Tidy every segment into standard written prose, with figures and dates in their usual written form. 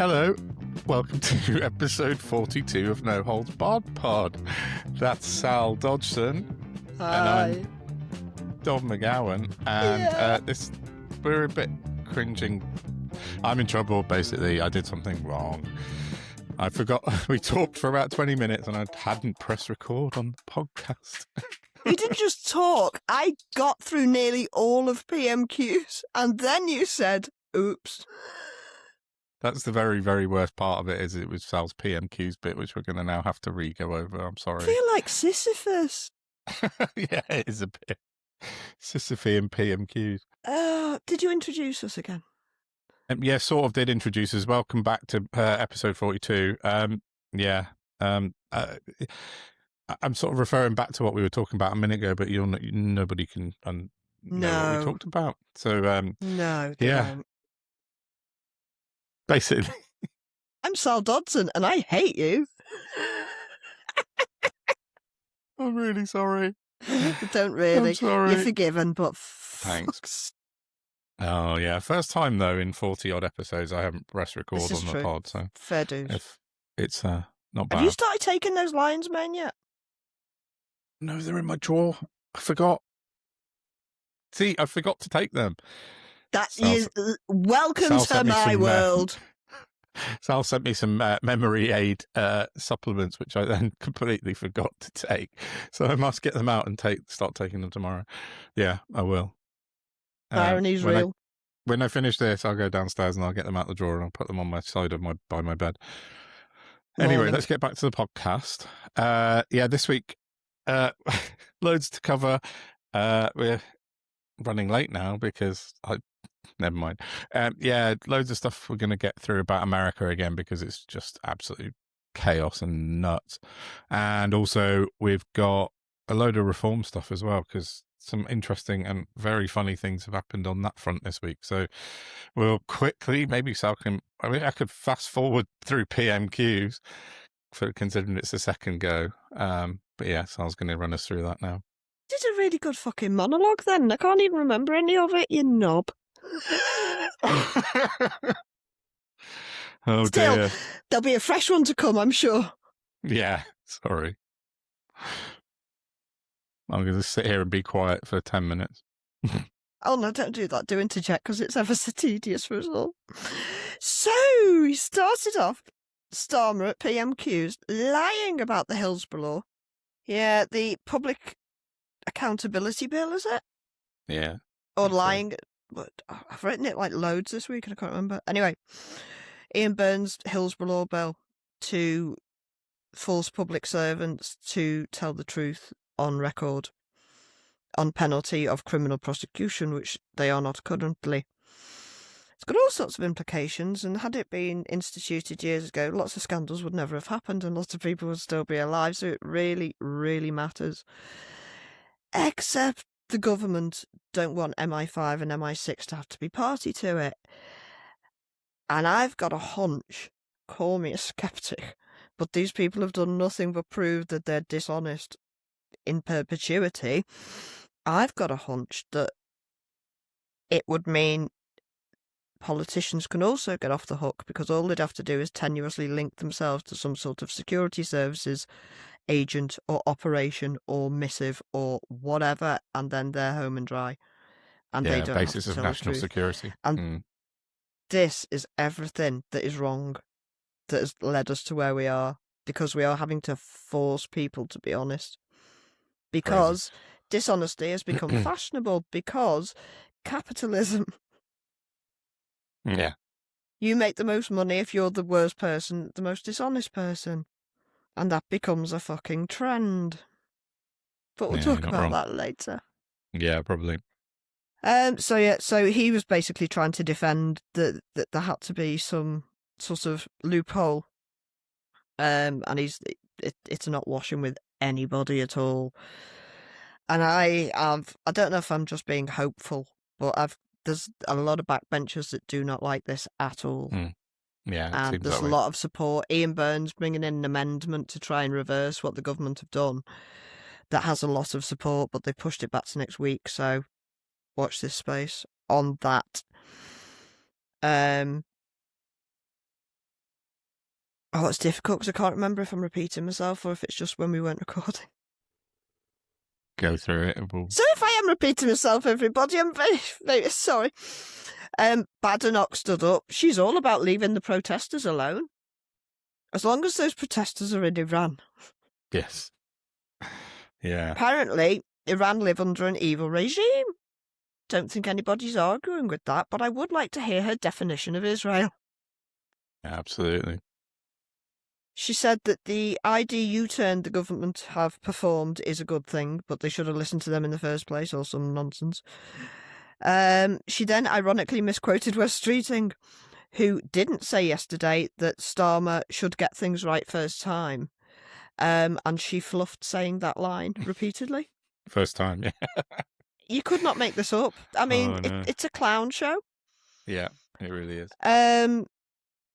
Hello, welcome to episode 42 of No Holds Barred Pod. That's Sal Dodgson. Hi. And I'm Dom McGowan. And we're a bit cringing. I'm in trouble, basically. I did something wrong. I forgot. We talked for about 20 minutes and I hadn't pressed record on the podcast. You didn't just talk. I got through nearly all of PMQs and then you said, oops. That's the very, very worst part of it, is it was Sal's PMQs bit, which we're going to now have to re-go over. I'm sorry. I feel like Sisyphus. Yeah, it is a bit. Sisyphean PMQs. Did you introduce us again? Yeah, sort of did introduce us. Welcome back to episode 42. I'm sort of referring back to what we were talking about a minute ago, but nobody can know what we talked about. So, no, yeah. Don't. Basically. I'm Sal Dodson and I hate you. I'm really sorry. Don't really. I'm sorry. You're forgiven, but thanks. Oh, yeah. First time, though, in 40-odd episodes, I haven't pressed record on the pod. So fair dues. It's not bad. Have you started taking those lion's mane yet? No, they're in my drawer. I forgot. See, I forgot to take them. Welcome to my world. Sal sent me some memory aid supplements, which I then completely forgot to take. So I must get them out and start taking them tomorrow. Yeah, I will. Irony's real. When I finish this, I'll go downstairs and I'll get them out the drawer and I'll put them on my side of by my bed. Anyway, let's get back to the podcast. This week, loads to cover. We're running late now because never mind. Loads of stuff we're going to get through about America again because it's just absolute chaos and nuts. And also we've got a load of reform stuff as well because some interesting and very funny things have happened on that front this week. So we'll quickly, maybe Sal can, I could fast forward through PMQs for considering it's the second go. But yeah, Sal's going to run us through that now. Did a really good fucking monologue then. I can't even remember any of it, you knob. Oh, Still, dear. There'll be a fresh one to come, I'm sure. Yeah, sorry. I'm going to sit here and be quiet for 10 minutes. Oh, no, don't do that. Do interject, because it's ever so tedious for us all. So, we started off, Starmer at PMQs, lying about the Hillsborough law. Yeah, the Public Accountability Bill, is it? Yeah. Or lying... I've written it like loads this week and I can't remember. Anyway, Ian Burns' Hillsborough Law Bill to force public servants to tell the truth on record on penalty of criminal prosecution, which they are not currently. It's got all sorts of implications, and had it been instituted years ago, lots of scandals would never have happened and lots of people would still be alive, so it really, really matters. Except the government don't want MI5 and MI6 to have to be party to it. And I've got a hunch, call me a skeptic, but these people have done nothing but prove that they're dishonest in perpetuity. I've got a hunch that it would mean politicians can also get off the hook because all they'd have to do is tenuously link themselves to some sort of security services agent or operation or missive or whatever, and then they're home and dry. And they don't basis have to of tell national the truth. security. And this is everything that is wrong that has led us to where we are, because we are having to force people to be honest. Because dishonesty has become fashionable, because capitalism. Yeah. You make the most money if you're the worst person, the most dishonest person. And that becomes a fucking trend. But we'll talk about that later. Yeah, probably. So he was basically trying to defend that there had to be some sort of loophole. And it's not washing with anybody at all. And I don't know if I'm just being hopeful, but there's a lot of backbenchers that do not like this at all. Yeah, and there's a lot of support. Ian Burns bringing in an amendment to try and reverse what the government have done. That has a lot of support, but they pushed it back to next week. So watch this space on that. Oh, it's difficult because I can't remember if I'm repeating myself or if it's just when we weren't recording. Go through it. So if I am repeating myself, everybody, I'm very, very sorry. Badenoch stood up. She's all about leaving the protesters alone. As long as those protesters are in Iran. Yes. Yeah. Apparently, Iran live under an evil regime. Don't think anybody's arguing with that, but I would like to hear her definition of Israel. Absolutely. She said that the ID U-turn the government have performed is a good thing, but they should have listened to them in the first place, or some nonsense. She then ironically misquoted Wes Streeting, who didn't say yesterday that Starmer should get things right first time. And she fluffed saying that line repeatedly. First time, yeah. You could not make this up. I mean, no. it's a clown show. Yeah, it really is.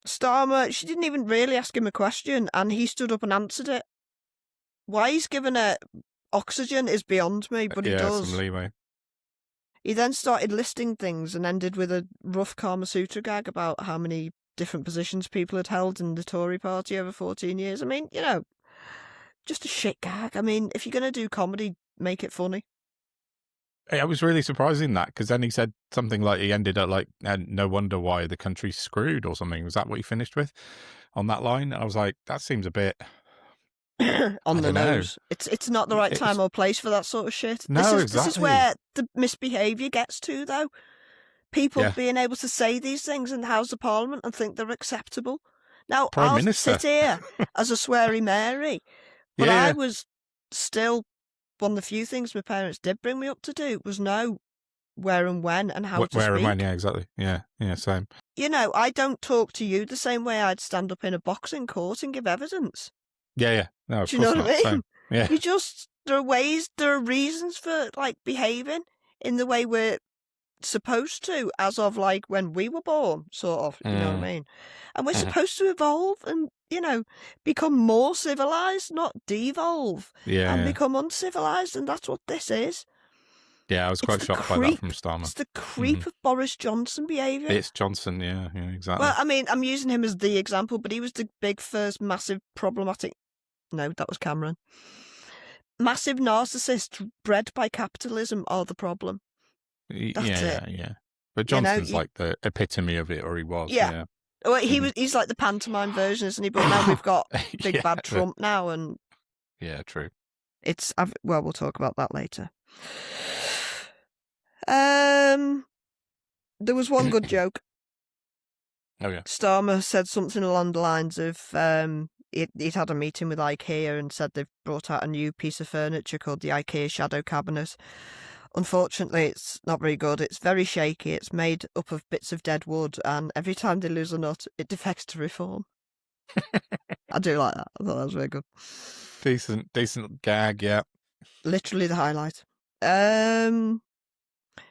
Starmer, she didn't even really ask him a question, and he stood up and answered it. Why he's given her oxygen is beyond me, but he does. Some leeway. He then started listing things and ended with a rough Kama Sutra gag about how many different positions people had held in the Tory party over 14 years. I mean, just a shit gag. I mean, if you're going to do comedy, make it funny. It was really surprising that, because then he said something like he ended up like, and no wonder why the country's screwed or something. Was that what he finished with on that line? And I was like, that seems a bit on the nose. It's not the right time or place for that sort of shit. No, This is where the misbehaviour gets to, though. People being able to say these things in the House of Parliament and think they're acceptable. Now, I'll sit here as a sweary Mary, but I was still... One of the few things my parents did bring me up to do was know where and when and how to speak. Where and when, yeah, exactly. Yeah, same. I don't talk to you the same way I'd stand up in a boxing court and give evidence. Yeah. No, of do you know what I mean? Same. Yeah. There are reasons for, behaving in the way we're supposed to, as of, when we were born, sort of, you know what I mean? And we're supposed to evolve and, become more civilised, not devolve. Yeah. And become uncivilised, and that's what this is. Yeah, I was quite shocked by that from Starmer. It's the creep of Boris Johnson behaviour. It's Johnson, yeah, exactly. Well, I mean, I'm using him as the example, but he was the big first massive problematic... No, that was Cameron. Massive narcissists bred by capitalism are the problem. That's it. Yeah. But Johnson's like the epitome of it, or he was. Yeah. Well, he's like the pantomime version, isn't he? But now we've got big bad Trump now, and yeah, true. We'll talk about that later. There was one good joke. Oh yeah. Starmer said something along the lines of he'd had a meeting with IKEA and said they've brought out a new piece of furniture called the IKEA Shadow Cabinet. Unfortunately, it's not very good. It's very shaky. It's made up of bits of dead wood, and every time they lose a nut, it defects to reform. I do like that. I thought that was very good. Decent gag, yeah. Literally the highlight.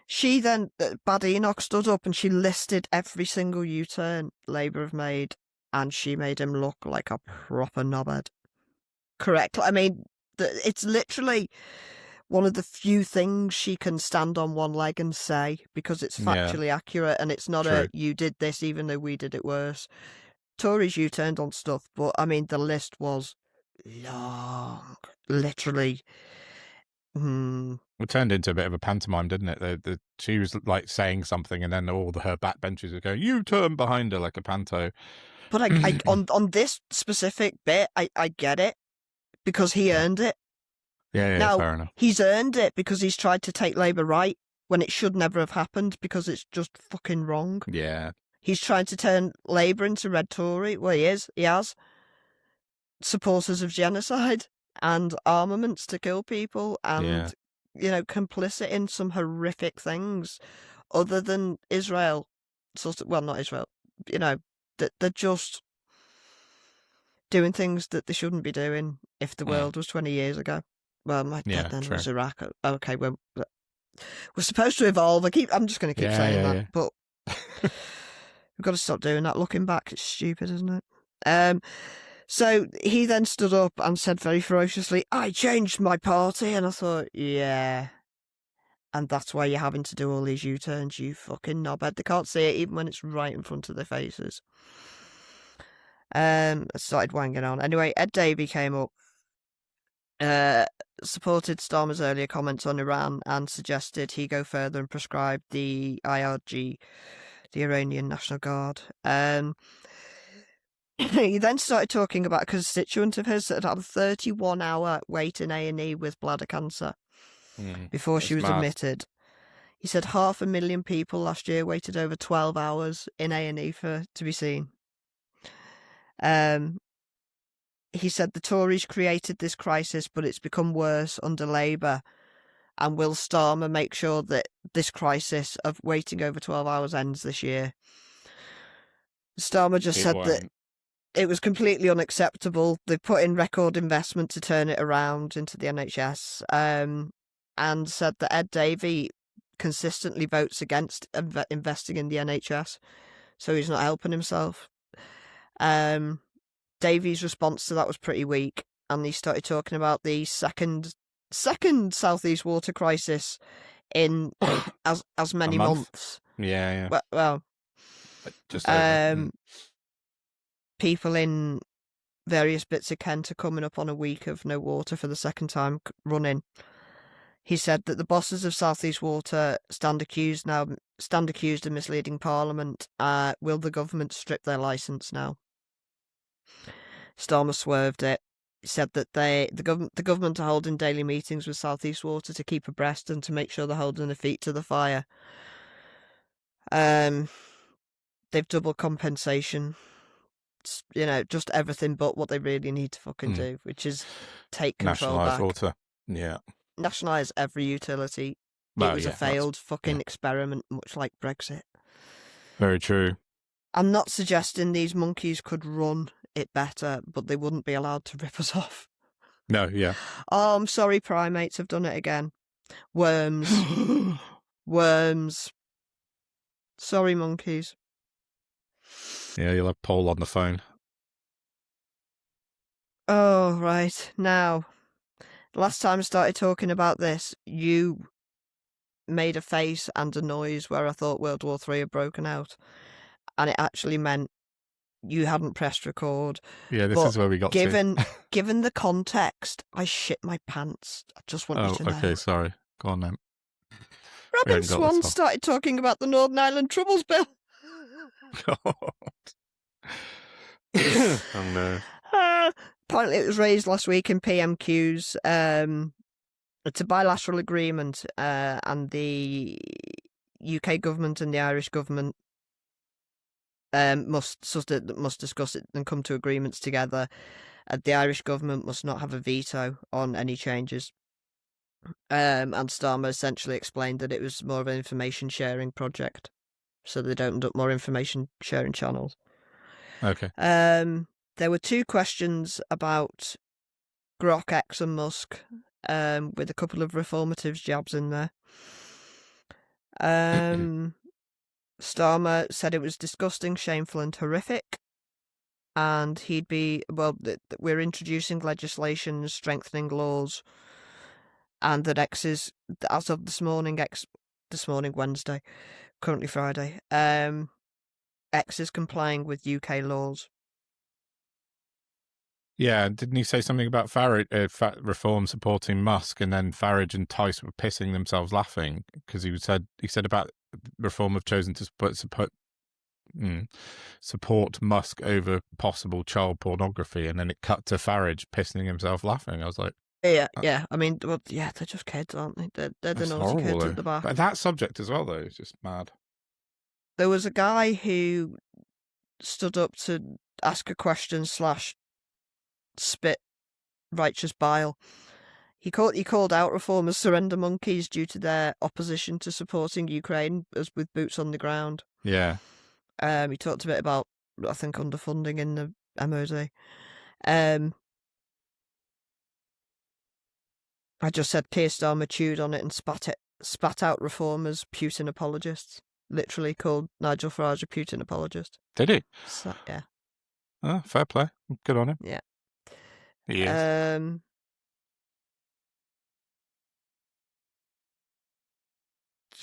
She then, Bad Enoch, stood up and she listed every single U-turn Labour have made, and she made him look like a proper knobhead. Correct. I mean, it's literally one of the few things she can stand on one leg and say, because it's factually accurate, and it's not you did this even though we did it worse. Tories U-turned on stuff, but I mean, the list was long. Literally. It turned into a bit of a pantomime, didn't it? She was like saying something, and then all her backbenchers were going, U-turn behind her like a panto. But I on this specific bit, I get it, because he earned it. Yeah, now, fair enough. He's earned it because he's tried to take Labour right when it should never have happened, because it's just fucking wrong. Yeah. He's trying to turn Labour into Red Tory. Well, he has. Supporters of genocide and armaments to kill people and, complicit in some horrific things other than Israel. Not Israel. They're just doing things that they shouldn't be doing if the world was 20 years ago. Well, my dad then was Iraq. Okay, well, we're supposed to evolve. I'm just going to keep saying that, but we've got to stop doing that. Looking back, it's stupid, isn't it? So he then stood up and said very ferociously, I changed my party. And I thought, yeah. And that's why you're having to do all these U-turns, you fucking knobhead. They can't see it even when it's right in front of their faces. Started wanging on. Anyway, Ed Davey came up, supported Starmer's earlier comments on Iran and suggested he go further and prescribe the IRG, the Iranian National Guard. He then started talking about a constituent of his that had a 31-hour wait in A&E with bladder cancer before she was admitted. He said 500,000 people last year waited over 12 hours in A&E to be seen. He said the Tories created this crisis, but it's become worse under Labour. And will Starmer make sure that this crisis of waiting over 12 hours ends this year? Starmer just said that it was completely unacceptable. They put in record investment to turn it around into the NHS, and said that Ed Davey consistently votes against investing in the NHS, so he's not helping himself. Davies' response to that was pretty weak, and he started talking about the second Southeast water crisis in as many months. Yeah. Well, just people in various bits of Kent are coming up on a week of no water for the second time running. He said that the bosses of Southeast Water stand accused of misleading Parliament. Will the government strip their licence now? Starmer swerved it. He said that the government are holding daily meetings with Southeast Water to keep abreast and to make sure they're holding their feet to the fire. They've double compensation. Just everything but what they really need to fucking do, which is take control nationalise back. water. Yeah. Nationalise every utility. It was a failed fucking experiment, much like Brexit. Very true. I'm not suggesting these monkeys could run it better, but they wouldn't be allowed to rip us off. No, yeah. Oh, I'm sorry, primates have done it again. Worms. Worms. Sorry, monkeys. Yeah, you'll have Paul on the phone. Oh, right. Now, last time I started talking about this, you made a face and a noise where I thought World War III had broken out. And it actually meant you hadn't pressed record. Yeah, this is where we got to. Given the context, I shit my pants. I just want you to know. Okay, sorry. Go on then. Robin Swan started talking about the Northern Ireland Troubles Bill. God. Oh no. Apparently it was raised last week in PMQs. It's a bilateral agreement, and the UK government and the Irish government must discuss it and come to agreements together. The Irish government must not have a veto on any changes. And Starmer essentially explained that it was more of an information sharing project, so they don't open up more information sharing channels. Okay. There were two questions about Grok, X and Musk, with a couple of reformative jabs in there. Starmer said it was disgusting, shameful and horrific, and we're introducing legislation strengthening laws, and that X is, as of this morning, Wednesday, currently Friday, X is complying with UK laws. Yeah, didn't he say something about Farage, reform supporting Musk, and then Farage and Tice were pissing themselves laughing because he said about reform have chosen to support Musk over possible child pornography, and then it cut to Farage pissing himself laughing. I was like, yeah. I mean, they're just kids, aren't they? They're the naughty kids at the back. But that subject as well, though, is just mad. There was a guy who stood up to ask a question / spit righteous bile. He called out Reform as surrender monkeys due to their opposition to supporting Ukraine as with boots on the ground. Yeah. He talked a bit about, I think, underfunding in the MOD. I just said Keir Starmer chewed on it and spat out Reform as Putin apologists. Literally called Nigel Farage a Putin apologist. Did he? So, yeah. Oh, fair play. Good on him. Yeah. He is.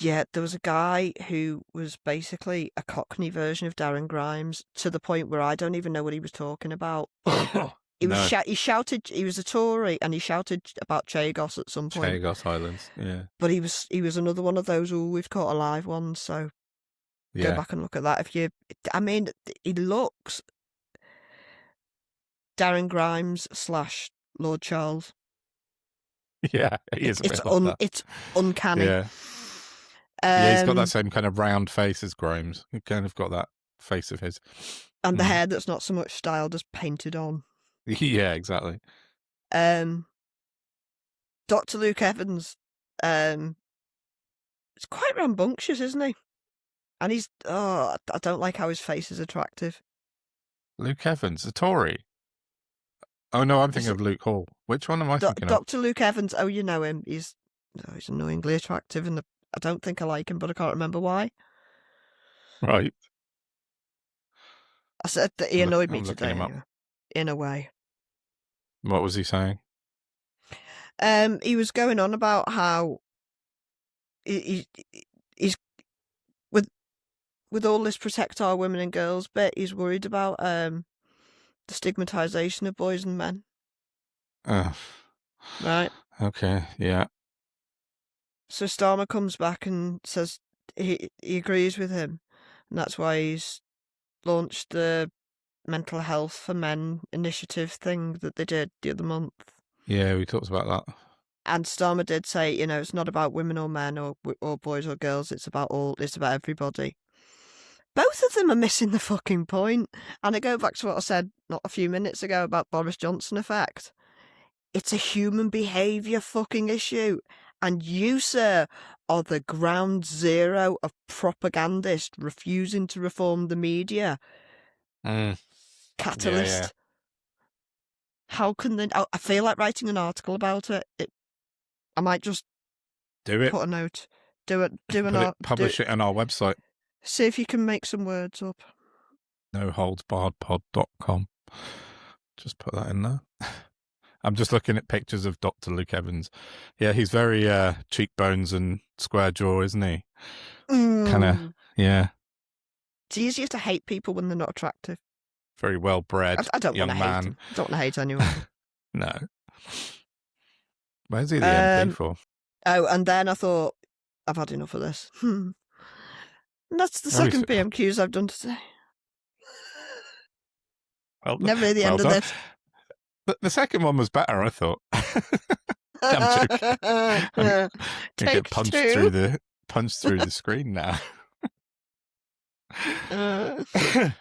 Yeah, there was a guy who was basically a Cockney version of Darren Grimes, to the point where I don't even know what he was talking about. He No. he shouted, he was a Tory, and he shouted about Chagos at some point. Chagos Islands, yeah. But he was another one of those, we've caught a live one, so go back and look at that. I mean, he looks Darren Grimes / Lord Charles. Yeah, he is a bit like that. It's uncanny. Yeah. Yeah, he's got that same kind of round face as Grimes. He kind of got that face of his. And the hair that's not so much styled as painted on. Yeah, exactly. Dr. Luke Evans, it's quite rambunctious, isn't he? And he's, I don't like how his face is attractive. Luke Evans, a Tory. Oh no, I'm thinking of Luke Hall. Which one am I thinking of? Dr. Luke Evans, oh, you know him. He's annoyingly attractive, and I don't think I like him, but I can't remember why. Right. I said that he annoyed me today, in a way. What was he saying? He was going on about how he's with all this protect our women and girls bit, he's worried about the stigmatization of boys and men. Right. Okay. Yeah. So Starmer comes back and says he agrees with him, and that's why he's launched the mental health for men initiative thing that they did the other month. Yeah, we talked about that. And Starmer did say, it's not about women or men or boys or girls. It's about everybody. Both of them are missing the fucking point. And I go back to what I said not a few minutes ago about Boris Johnson effect. It's a human behaviour fucking issue. And you, sir, are the ground zero of propagandists refusing to reform the media. Catalyst. Yeah. How can they... I feel like writing an article about it. I might just do it. Put a note. Publish it on our website. See if you can make some words up. noholdsbarredpod.com. Just put that in there. I'm just looking at pictures of Dr. Luke Evans. Yeah, he's very cheekbones and square jaw, isn't he? Kind of, yeah. It's easier to hate people when they're not attractive. Very well bred. I don't young want to man. hate him. I don't want to hate anyone. No. Where's he the MP for? Oh, and then I thought, I've had enough of this. And that's the second PMQs I've done today. Well, never near the end of this. The second one was better, I thought. I'm joking. Take get punched two. through the screen now.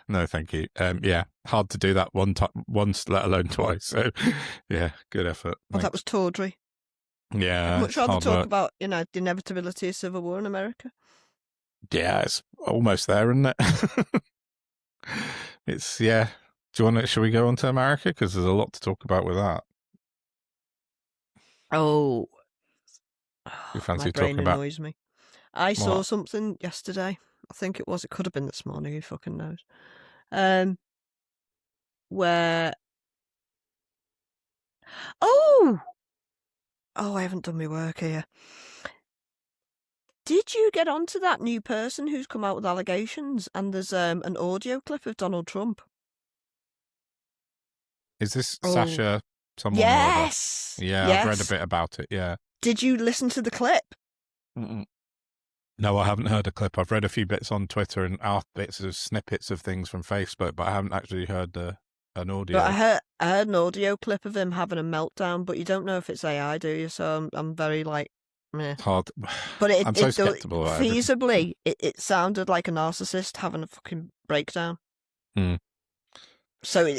No, thank you. Yeah, hard to do that once, let alone twice. So, yeah, good effort. Well, that was tawdry. Yeah, I'd much rather talk about the inevitability of civil war in America. Yeah, it's almost there, isn't it? Yeah. Do you want to? Shall we go on to America? Because there's a lot to talk about with that. Oh, you fancy my brain talking about? Annoys me. I saw something yesterday. I think it could have been this morning. Who fucking knows? Where? Oh, I haven't done my work here. Did you get onto that new person who's come out with allegations? And there's an audio clip of Donald Trump. Is this Sasha? Someone? Yes. Yeah, yes. I've read a bit about it. Yeah. Did you listen to the clip? No, I haven't heard a clip. I've read a few bits on Twitter and bits of snippets of things from Facebook, but I haven't actually heard an audio. But I heard an audio clip of him having a meltdown, but you don't know if it's AI, do you? So I'm very meh. Hard. But I'm so skeptical. Feasibly, it sounded like a narcissist having a fucking breakdown. So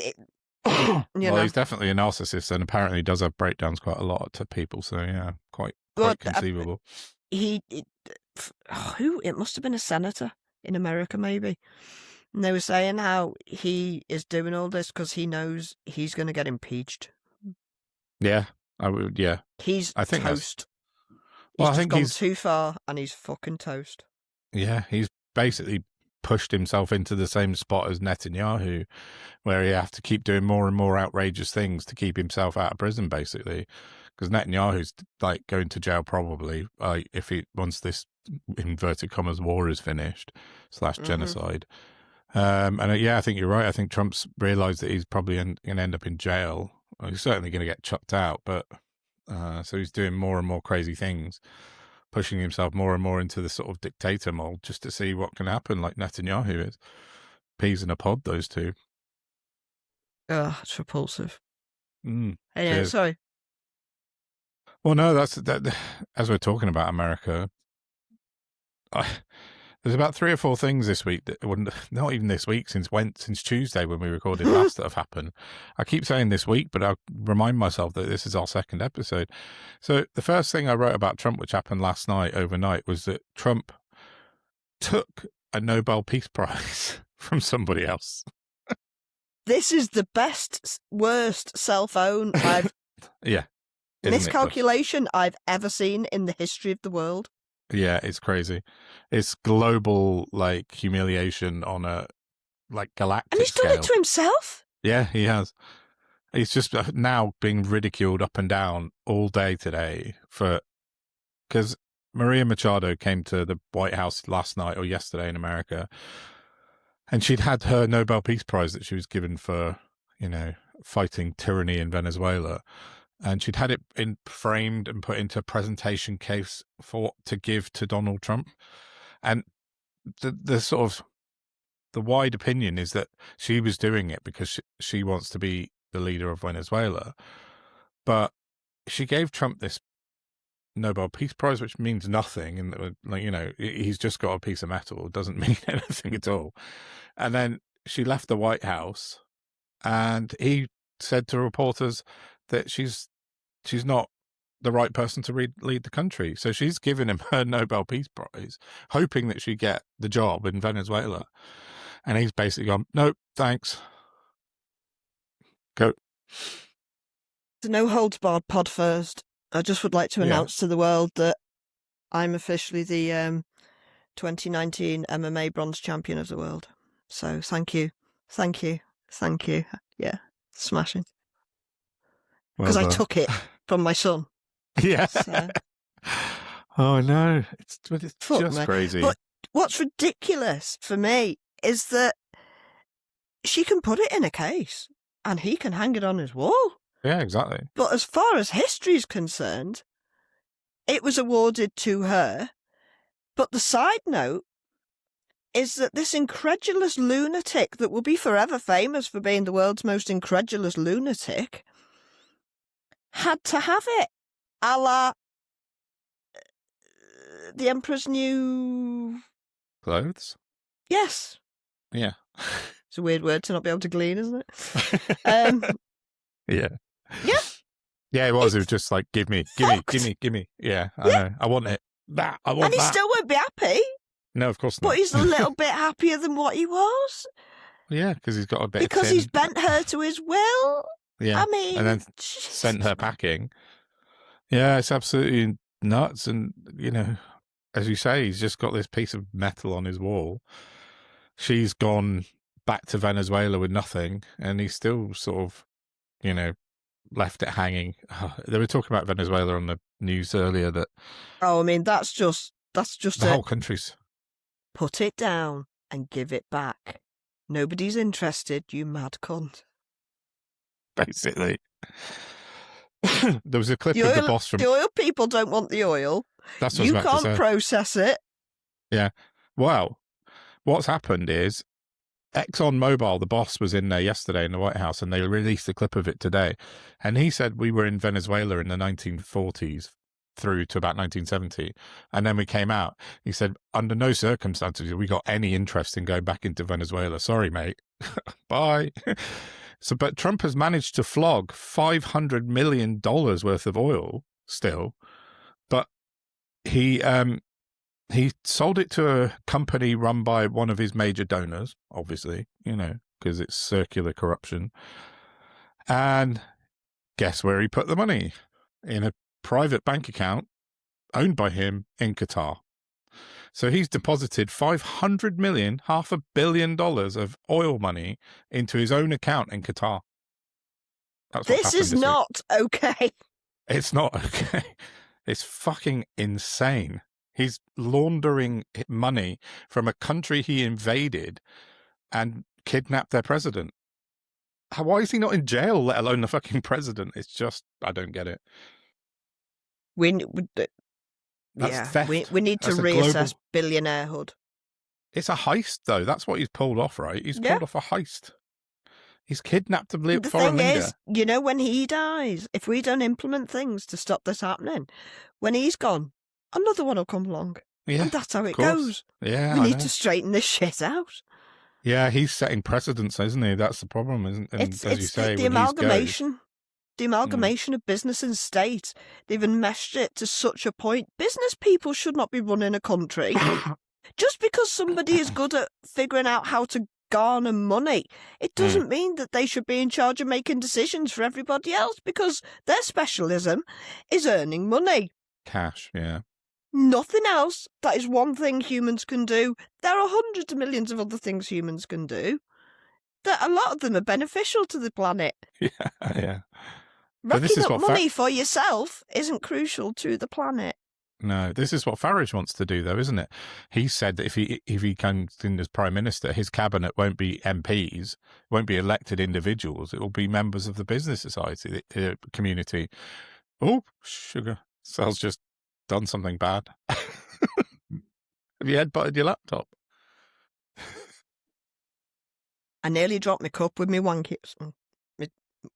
well, he's definitely a narcissist, and apparently does have breakdowns quite a lot to people. So yeah, quite conceivable. It must have been a senator in America, maybe. And they were saying how he is doing all this because he knows he's going to get impeached. Yeah, I would. Yeah, I think toast. I think he's gone too far, and he's fucking toast. Yeah, he's basically pushed himself into the same spot as Netanyahu, where he have to keep doing more and more outrageous things to keep himself out of prison, basically, because Netanyahu's like going to jail probably if he once this inverted commas war is finished / genocide. I think you're right. I think Trump's realised that he's probably going to end up in jail. Well, he's certainly going to get chucked out, but so he's doing more and more crazy things, pushing himself more and more into the sort of dictator mold just to see what can happen, like Netanyahu is. Peas in a pod, those two. Oh, it's repulsive. Anyway, sorry. Well, no, that's that. As we're talking about America, there's about 3 or 4 things this week that wouldn't, not even this week, since Tuesday when we recorded last that have happened. I keep saying this week, but I'll remind myself that this is our 2nd episode. So the first thing I wrote about Trump, which happened last night overnight, was that Trump took a Nobel Peace Prize from somebody else. This is the best, worst self-own I've miscalculation I've ever seen in the history of the world. Yeah, it's crazy. It's global, like, humiliation on a, like, galactic scale. And he's done it to himself? Yeah, he has. He's just now being ridiculed up and down all day today because Maria Machado came to the White House last night or yesterday in America, and she'd had her Nobel Peace Prize that she was given for, fighting tyranny in Venezuela. And she'd had it framed and put into a presentation case for what to give to Donald Trump. And the sort of the wide opinion is that she was doing it because she wants to be the leader of Venezuela. But she gave Trump this Nobel Peace Prize, which means nothing. And, he's just got a piece of metal. It doesn't mean anything at all. And then she left the White House, and he said to reporters that she's not the right person to lead the country. So she's given him her Nobel Peace Prize, hoping that she'd get the job in Venezuela. And he's basically gone, nope, thanks. Go. The No Holds Barred pod first. I just would like to announce to the world that I'm officially the 2019 MMA bronze champion of the world. So thank you. Thank you. Thank you. Yeah, smashing. Because I took it from my son. Yeah. So. Oh, no. It's just crazy. But what's ridiculous for me is that she can put it in a case and he can hang it on his wall. Yeah, exactly. But as far as history is concerned, it was awarded to her. But the side note is that this incredulous lunatic that will be forever famous for being the world's most incredulous lunatic had to have it, a la the Emperor's New Clothes? Yes. Yeah. It's a weird word to not be able to glean, isn't it? Yeah. Yeah. Yeah, it was. It was just like, give me. Yeah, I know. I want it. I want that. And he still won't be happy. No, of course not. But he's a little bit happier than what he was. Yeah, because he's got a bit because of tin. He's bent her to his will. Yeah. I mean, and then sent her packing. Yeah, it's absolutely nuts. And, as you say, he's just got this piece of metal on his wall. She's gone back to Venezuela with nothing, and he's still sort of, left it hanging. They were talking about Venezuela on the news earlier that. Oh, I mean, that's just the whole country's. Put it down and give it back. Nobody's interested, you mad cunt. Basically. There was a clip of the boss from. The oil people don't want the oil. That's what you can't process it. Yeah. Well, what's happened is ExxonMobil, the boss, was in there yesterday in the White House, and they released a clip of it today. And he said we were in Venezuela in the 1940s through to about 1970. And then we came out. He said, under no circumstances have we got any interest in going back into Venezuela. Sorry, mate. Bye. But Trump has managed to flog $500 million worth of oil still. But he sold it to a company run by one of his major donors, obviously, because it's circular corruption. And guess where he put the money? In a private bank account owned by him in Qatar. So he's deposited $500 million, $500 million of oil money into his own account in Qatar. That's this is not okay. It's not okay. It's fucking insane. He's laundering money from a country he invaded and kidnapped their president. Why is he not in jail, let alone the fucking president? It's just, I don't get it. Theft. We need to That's a reassess billionairehood. It's a heist, though. That's what he's pulled off, right? He's pulled off a heist. He's kidnapped a foreign leader. The thing is, when he dies, if we don't implement things to stop this happening, when he's gone, another one will come along. Yeah, and that's how it goes. Yeah, we need to straighten this shit out. Yeah, he's setting precedents, isn't he? That's the problem, isn't it? It's as you say, the amalgamation. The amalgamation of business and state. They've enmeshed it to such a point. Business people should not be running a country. Just because somebody is good at figuring out how to garner money, it doesn't mean that they should be in charge of making decisions for everybody else, because their specialism is earning money. Cash, yeah. Nothing else. That is one thing humans can do. There are hundreds of millions of other things humans can do. That a lot of them are beneficial to the planet. Yeah. Racking up money for yourself isn't crucial to the planet. No, this is what Farage wants to do, though, isn't it? He said that if he comes in as Prime Minister, his cabinet won't be MPs, won't be elected individuals. It will be members of the business society, community. Oh, sugar. Sal's just done something bad. Have you headbutted your laptop? I nearly dropped my cup with my wanky...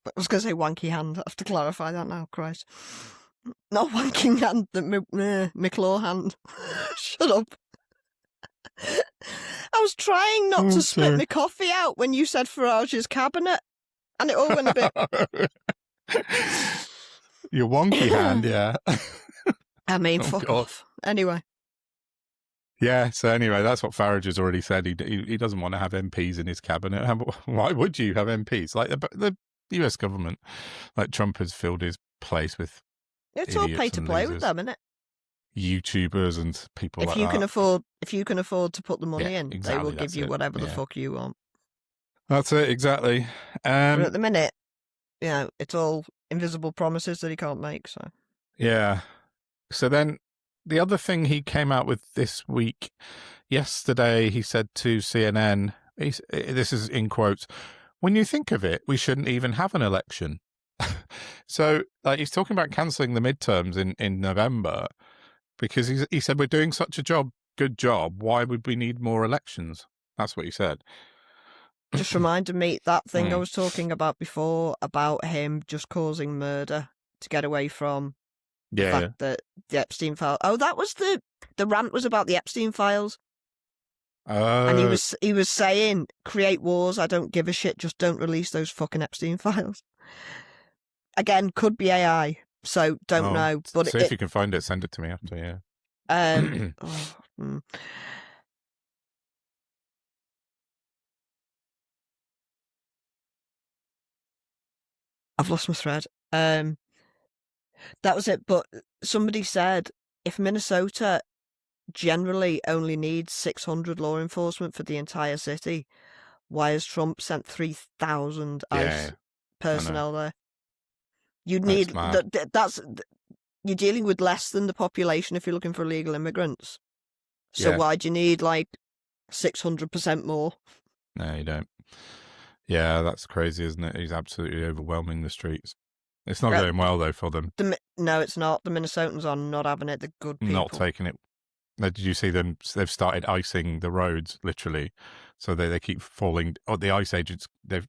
I was going to say wanky hand. I have to clarify that now, Christ. Not wanking hand, my claw hand. Shut up. I was trying not to spit my coffee out when you said Farage's cabinet, and it all went a bit... Your wonky hand, yeah. I mean, fuck off. Anyway. Yeah, so anyway, that's what Farage has already said. He doesn't want to have MPs in his cabinet. Why would you have MPs? Like the US government, like Trump has filled his place with it's all pay to play with them, isn't it? YouTubers and people like that. If you can afford to put the money in, exactly, they will give you whatever the fuck you want. That's it, exactly. But at the minute, it's all invisible promises that he can't make. So yeah. So then the other thing he came out with this week, yesterday, he said to CNN, this is in quotes, "When you think of it, we shouldn't even have an election." So like he's talking about cancelling the midterms in November because he said we're doing such a good job. Why would we need more elections? That's what he said. Just reminded me that thing I was talking about before about him just causing murder to get away from the fact that the Epstein file. Oh, that was the rant was about the Epstein files. And he was saying, create wars, I don't give a shit, just don't release those fucking Epstein files. Again, could be AI, so don't know. But if you can find it, send it to me after, yeah. I've lost my thread. That was it, but somebody said if Minnesota generally only needs 600 law enforcement for the entire city, why has Trump sent 3,000 ICE personnel there? You'd need you're dealing with less than the population if you're looking for illegal immigrants. So why do you need like 600% more? No, you don't. Yeah, that's crazy, isn't it? He's absolutely overwhelming the streets. It's not going well though for them. No, it's not. The Minnesotans are not having it. The good people not taking it. Did you see them? They've started icing the roads, literally. So they keep falling. Oh, the ice agents, they're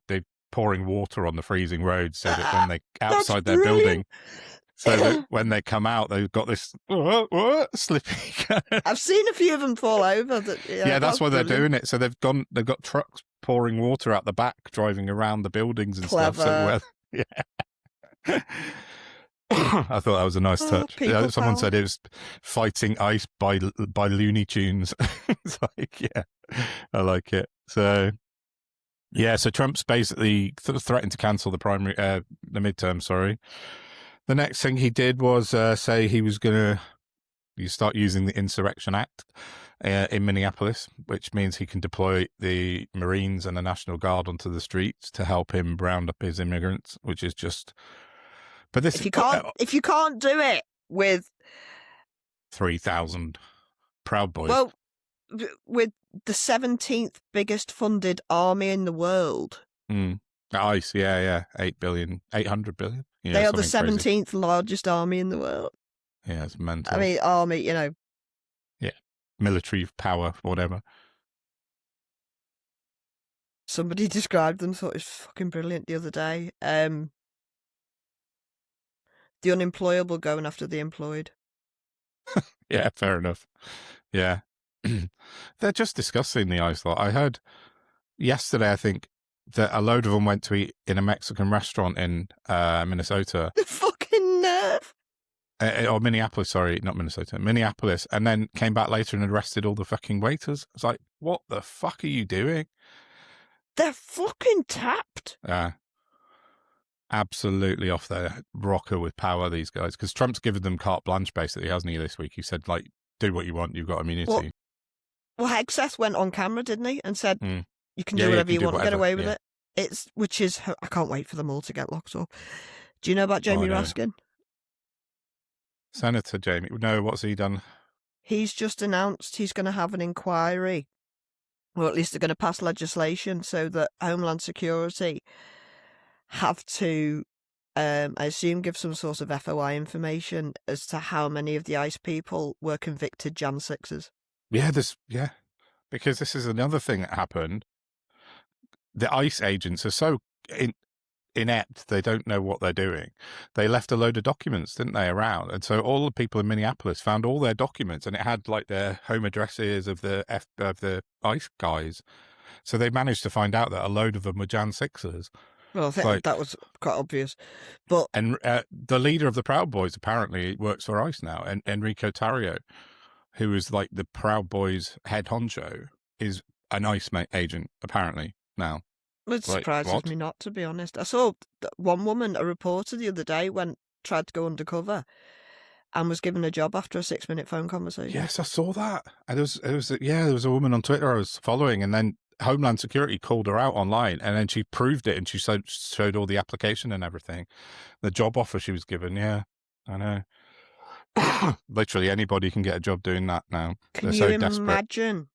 pouring water on the freezing roads so that when they outside their building, so that when they come out, they've got this slippy. I've seen a few of them fall over. That's why they're doing it. So they've got trucks pouring water out the back, driving around the buildings and stuff. So I thought that was a nice touch. Someone said it was fighting ice by Looney Tunes. It's like, I like it. So, so Trump's basically threatened to cancel the midterm. Sorry. The next thing he did was say he was going to start using the Insurrection Act in Minneapolis, which means he can deploy the Marines and the National Guard onto the streets to help him round up his immigrants, which is just But this, if you can't do it with 3,000 Proud Boys. Well, with the 17th biggest funded army in the world. ICE, yeah. 800 billion. Yeah, they are the 17th crazy. Largest army in the world. Yeah, it's mental. I mean, army, Yeah, military power, whatever. Somebody described them, thought it was fucking brilliant the other day. The unemployable going after the employed. Yeah, fair enough. Yeah. They're just discussing the ICE lot. I heard yesterday, I think, that a load of them went to eat in a Mexican restaurant in Minnesota. The fucking nerve. Or Minneapolis, sorry, not Minnesota, Minneapolis, and then came back later and arrested all the fucking waiters. It's like, what the fuck are you doing? They're fucking tapped. Yeah. Absolutely off their rocker with power, these guys. Because Trump's given them carte blanche, basically, hasn't he, this week? He said, like, do what you want, you've got immunity. Well, Hegseth went on camera, didn't he? And said, you can do Yeah, whatever you you can do want, get whatever, away with it. Which is, I can't wait for them all to get locked up. Do you know about Jamie Raskin? Senator Jamie. No, what's he done? He's just announced he's going to have an inquiry, or at least they're going to pass legislation so that Homeland Security have to, I assume, give some sort of FOI information as to how many of the ICE people were convicted Jan 6s. Yeah, because this is another thing that happened. The ICE agents are so inept, they don't know what they're doing. They left a load of documents, didn't they, around? And so all the people in Minneapolis found all their documents, and it had like their home addresses of the ICE guys. So they managed to find out that a load of them were Jan 6ers. Well, I think that was quite obvious. And the leader of the Proud Boys apparently works for ICE now, and Enrico Tarrio, who is like the Proud Boys head honcho, is an ICE agent apparently now. It surprises me not, to be honest. I saw one woman, a reporter the other day, tried to go undercover and was given a job after a 6-minute phone conversation. Yes, I saw that. And there was a woman on Twitter I was following, and then Homeland Security called her out online, and then she proved it, and she showed all the application and everything. The job offer she was given, yeah, I know. Literally anybody can get a job doing that now. They're so desperate.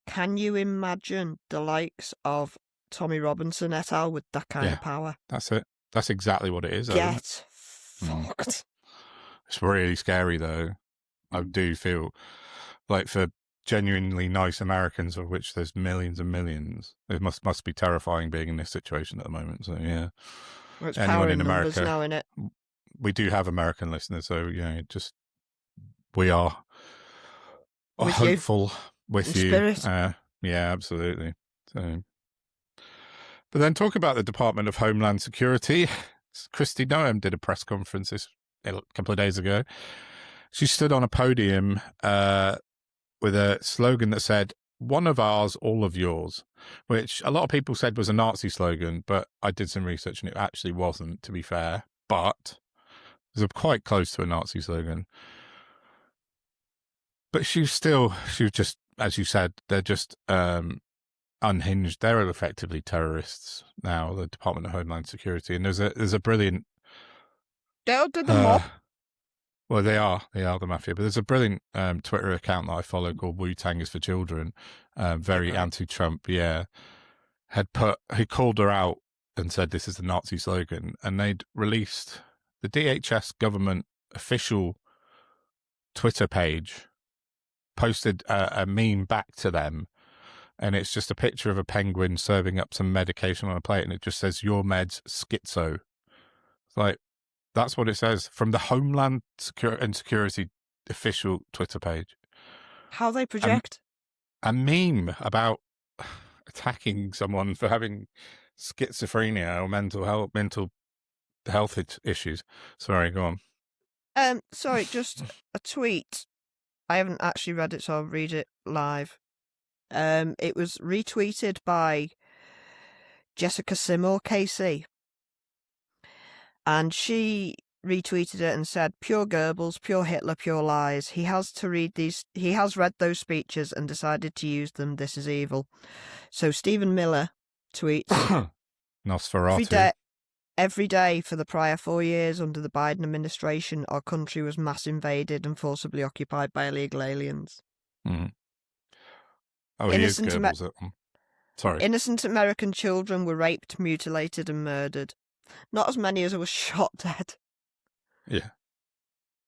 Can you imagine the likes of Tommy Robinson et al. With that kind of power? That's it. That's exactly what it is. Get fucked. It's really scary, though. I do feel like for genuinely nice Americans, of which there's millions and millions, it must be terrifying being in this situation at the moment. So yeah, well, it's anyone in America now, innit? We do have American listeners, so we are hopeful with you. Spirit. Yeah, absolutely. So. But then talk about the Department of Homeland Security. Kristi Noem did a press conference a couple of days ago. She stood on a podium with a slogan that said, "One of ours, all of yours," which a lot of people said was a Nazi slogan, but I did some research and it actually wasn't, to be fair. But it was quite close to a Nazi slogan. But she was just, as you said, they're just unhinged. They're effectively terrorists now, the Department of Homeland Security. And there's a brilliant... They'll do the mob. Well, they are the mafia. But there's a brilliant Twitter account that I follow called Wu-Tang is for Children, very anti-Trump, yeah. He called her out and said this is the Nazi slogan. And they'd released the DHS government official Twitter page, posted a meme back to them. And it's just a picture of a penguin serving up some medication on a plate, and it just says, "Your meds schizo." It's like, that's what it says from the Homeland Security official Twitter page. How they project? A meme about attacking someone for having schizophrenia or mental health issues. Sorry, go on. Sorry, just a tweet. I haven't actually read it, so I'll read it live. It was retweeted by Jessica Seymour KC, and she retweeted it and said, "Pure Goebbels, pure Hitler, pure lies. He has read those speeches and decided to use them. This is evil." So Stephen Miller tweets, Nosferatu. Every day for the prior 4 years under the Biden administration, our country was mass invaded and forcibly occupied by illegal aliens. Mm. Oh, he is Goebbels. Sorry. Innocent American children were raped, mutilated, and murdered. Not as many as were shot dead. Yeah.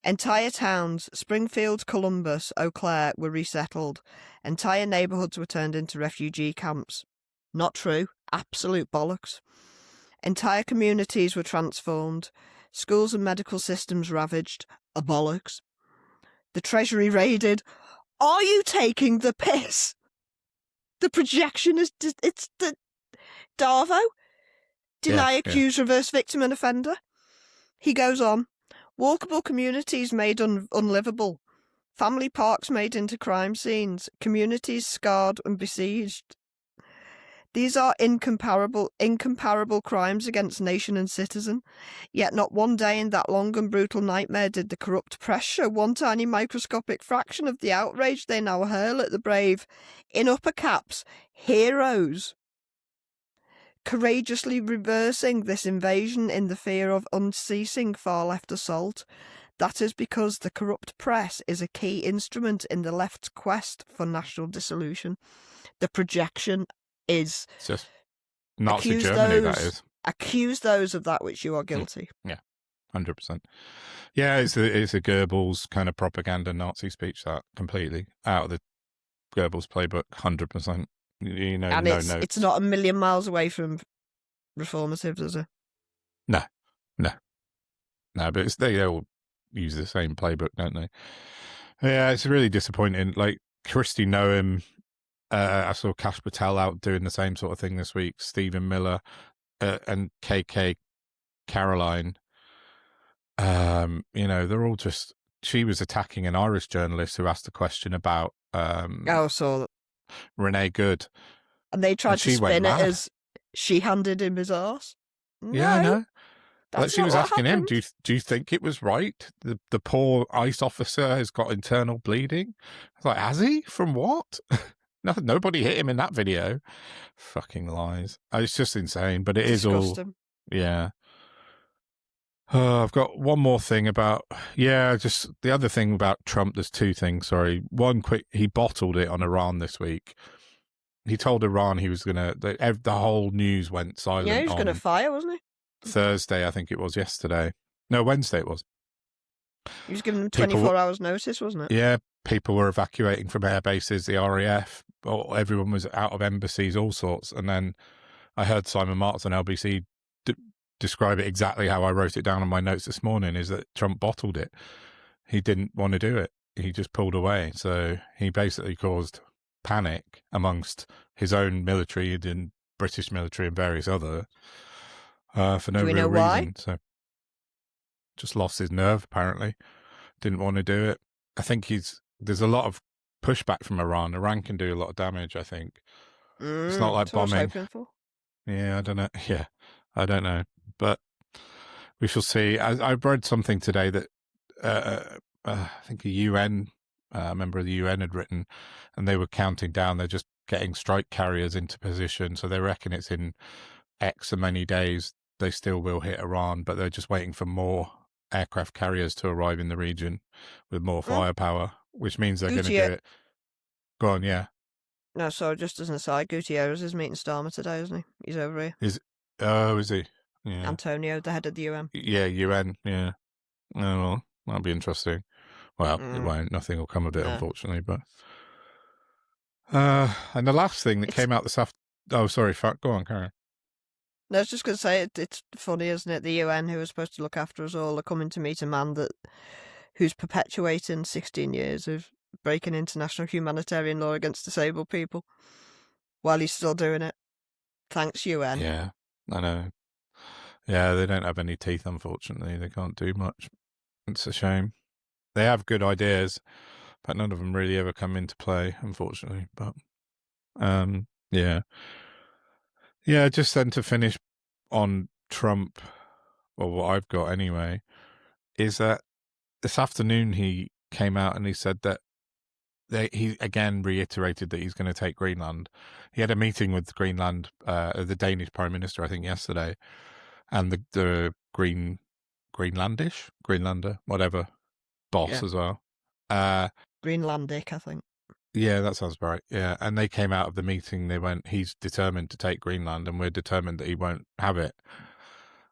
Entire towns, Springfield, Columbus, Eau Claire, were resettled. Entire neighborhoods were turned into refugee camps. Not true. Absolute bollocks. Entire communities were transformed. Schools and medical systems ravaged. A bollocks. The Treasury raided. Are you taking the piss? The projection is... It's the... Darvo? Deny accused, reverse victim and offender. He goes on. Walkable communities made unlivable. Family parks made into crime scenes. Communities scarred and besieged. These are incomparable crimes against nation and citizen. Yet not one day in that long and brutal nightmare did the corrupt press show one tiny microscopic fraction of the outrage they now hurl at the brave, in upper caps, heroes. Courageously reversing this invasion in the fear of unceasing far-left assault. That is because the corrupt press is a key instrument in the left's quest for national dissolution. The projection is... It's just Nazi Germany, that is. Accuse those of that which you are guilty. Yeah, 100%. Yeah, it's a Goebbels kind of propaganda Nazi speech, that, completely. Out of the Goebbels playbook, 100%. You know, and no it's, notes. It's not a million miles away from reformative, is it? No, but they all use the same playbook, don't they? Yeah, it's really disappointing. Like, Christy Noem, I saw Kash Patel out doing the same sort of thing this week. Stephen Miller and KK Caroline. You know, they're all just... She was attacking an Irish journalist who asked a question about... so that. Renee Good. And they tried to spin it as she handed him his arse. No, yeah, I know. Like, she was asking him, do you think it was right? The poor ICE officer has got internal bleeding. I was like, has he? From what? No, nobody hit him in that video. Fucking lies. It's just insane, but it is all... Yeah. I've got one more thing about... Yeah, just the other thing about Trump, there's two things, sorry. One quick, he bottled it on Iran this week. He told Iran he was going to... The whole news went silent. Yeah, he was going to fire, wasn't he? Thursday, I think it was, yesterday. No, Wednesday it was. He was giving them 24 hours notice, wasn't it? Yeah, people were evacuating from air bases, the RAF, everyone was out of embassies, all sorts. And then I heard Simon Marks on LBC describe it exactly how I wrote it down on my notes this morning, is that Trump bottled it. He didn't want to do it. He just pulled away. So he basically caused panic amongst his own military and British military and various other for no real reason. Why? So just lost his nerve, apparently. Didn't want to do it. I think there's a lot of pushback from Iran. Iran can do a lot of damage, I think. It's not like bombing. Yeah, I don't know. Yeah, I don't know. But we shall see. I read something today that I think a UN member of the UN had written, and they were counting down. They're just getting strike carriers into position. So they reckon it's in X so many days they still will hit Iran, but they're just waiting for more aircraft carriers to arrive in the region with more firepower, which means they're going to do it. Go on, yeah. No, so just as an aside, Gutierrez is meeting Starmer today, isn't he? He's over here. Is he? Yeah. Antonio, the head of the UN. Yeah, UN, yeah. Oh, well, that'll be interesting. Well, it won't. Nothing will come of it, unfortunately. But and the last thing that came out this afternoon... Oh, sorry, go on, Karen. No, I was just going to say, it's funny, isn't it? The UN, who are supposed to look after us all, are coming to meet a man who's perpetuating 16 years of breaking international humanitarian law against disabled people while he's still doing it. Thanks, UN. Yeah, I know. Yeah, they don't have any teeth, unfortunately. They can't do much. It's a shame. They have good ideas, but none of them really ever come into play, unfortunately. But, yeah. Yeah, just then to finish on Trump, or what I've got anyway, is that this afternoon he came out and he said that he again reiterated that he's going to take Greenland. He had a meeting with Greenland, the Danish Prime Minister, I think, yesterday, and the Greenlander, whatever, boss as well. Greenlandic, I think. Yeah, that sounds right. Yeah, and they came out of the meeting. They went, he's determined to take Greenland, and we're determined that he won't have it.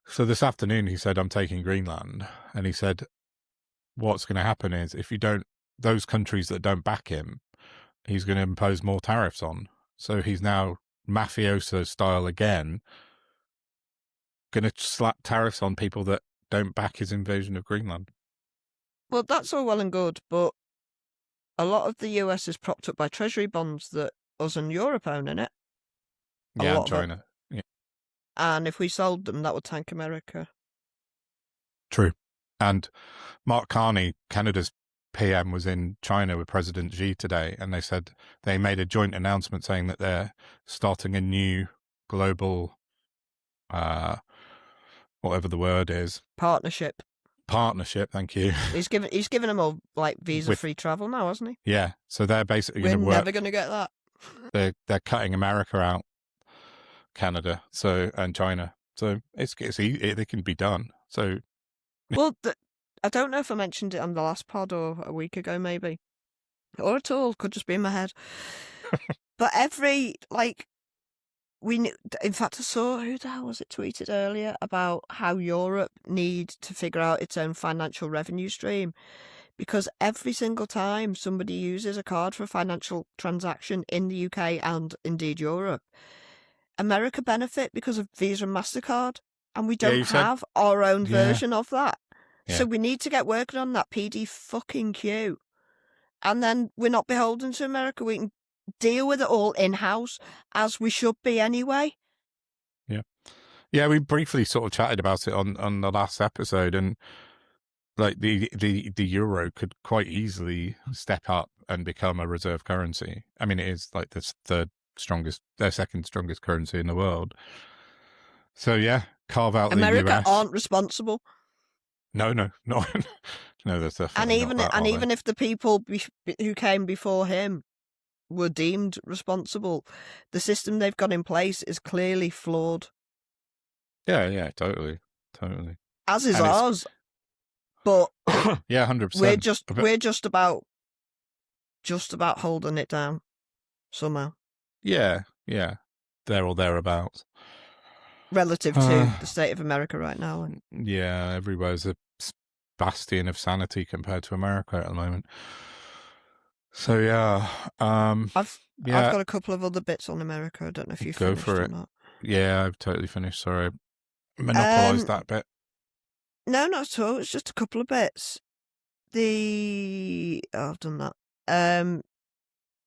So this afternoon he said, I'm taking Greenland. And he said, what's going to happen is if you don't, those countries that don't back him, he's going to impose more tariffs on. So he's now mafioso style again, going to slap tariffs on people that don't back his invasion of Greenland. Well, that's all well and good, but a lot of the US is propped up by treasury bonds that us and Europe own in it. Yeah, and China. Yeah. And if we sold them, that would tank America. True. And Mark Carney, Canada's PM, was in China with President Xi today, and they said they made a joint announcement saying that they're starting a new global, whatever the word is, partnership. Thank you. He's given them all like visa-free travel now, hasn't he? Yeah. So they're basically we're going to work. Never going to get that. They're cutting America out, Canada, and China. So it's easy. They can be done. So. Well, I don't know if I mentioned it on the last pod or a week ago, maybe, or at all. Could just be in my head. But in fact, I saw, who the hell was it tweeted earlier about how Europe need to figure out its own financial revenue stream, because every single time somebody uses a card for a financial transaction in the UK and indeed Europe, America benefit because of Visa and MasterCard, and we don't have our own version of that. Yeah. So we need to get working on that PD fucking Q, and then we're not beholden to America. We can deal with it all in-house, as we should be anyway. Yeah, we briefly sort of chatted about it on the last episode, and like the euro could quite easily step up and become a reserve currency. I mean, it is like their second strongest currency in the world. So yeah, carve out America the US. Aren't responsible. No, no, that's definitely even not that, and even if the people who came before him were deemed responsible, the system they've got in place is clearly flawed. Yeah, totally. As is ours. But yeah, 100%. We're just about holding it down somehow. Yeah, there or thereabouts. Relative to the state of America right now. Yeah, everywhere's a bastion of sanity compared to America at the moment. So yeah, I've got a couple of other bits on America. I don't know if you've go finished for it. Or not. Yeah, I've totally finished. Sorry, monopolised that bit. No, not at all. It's just a couple of bits. I've done that.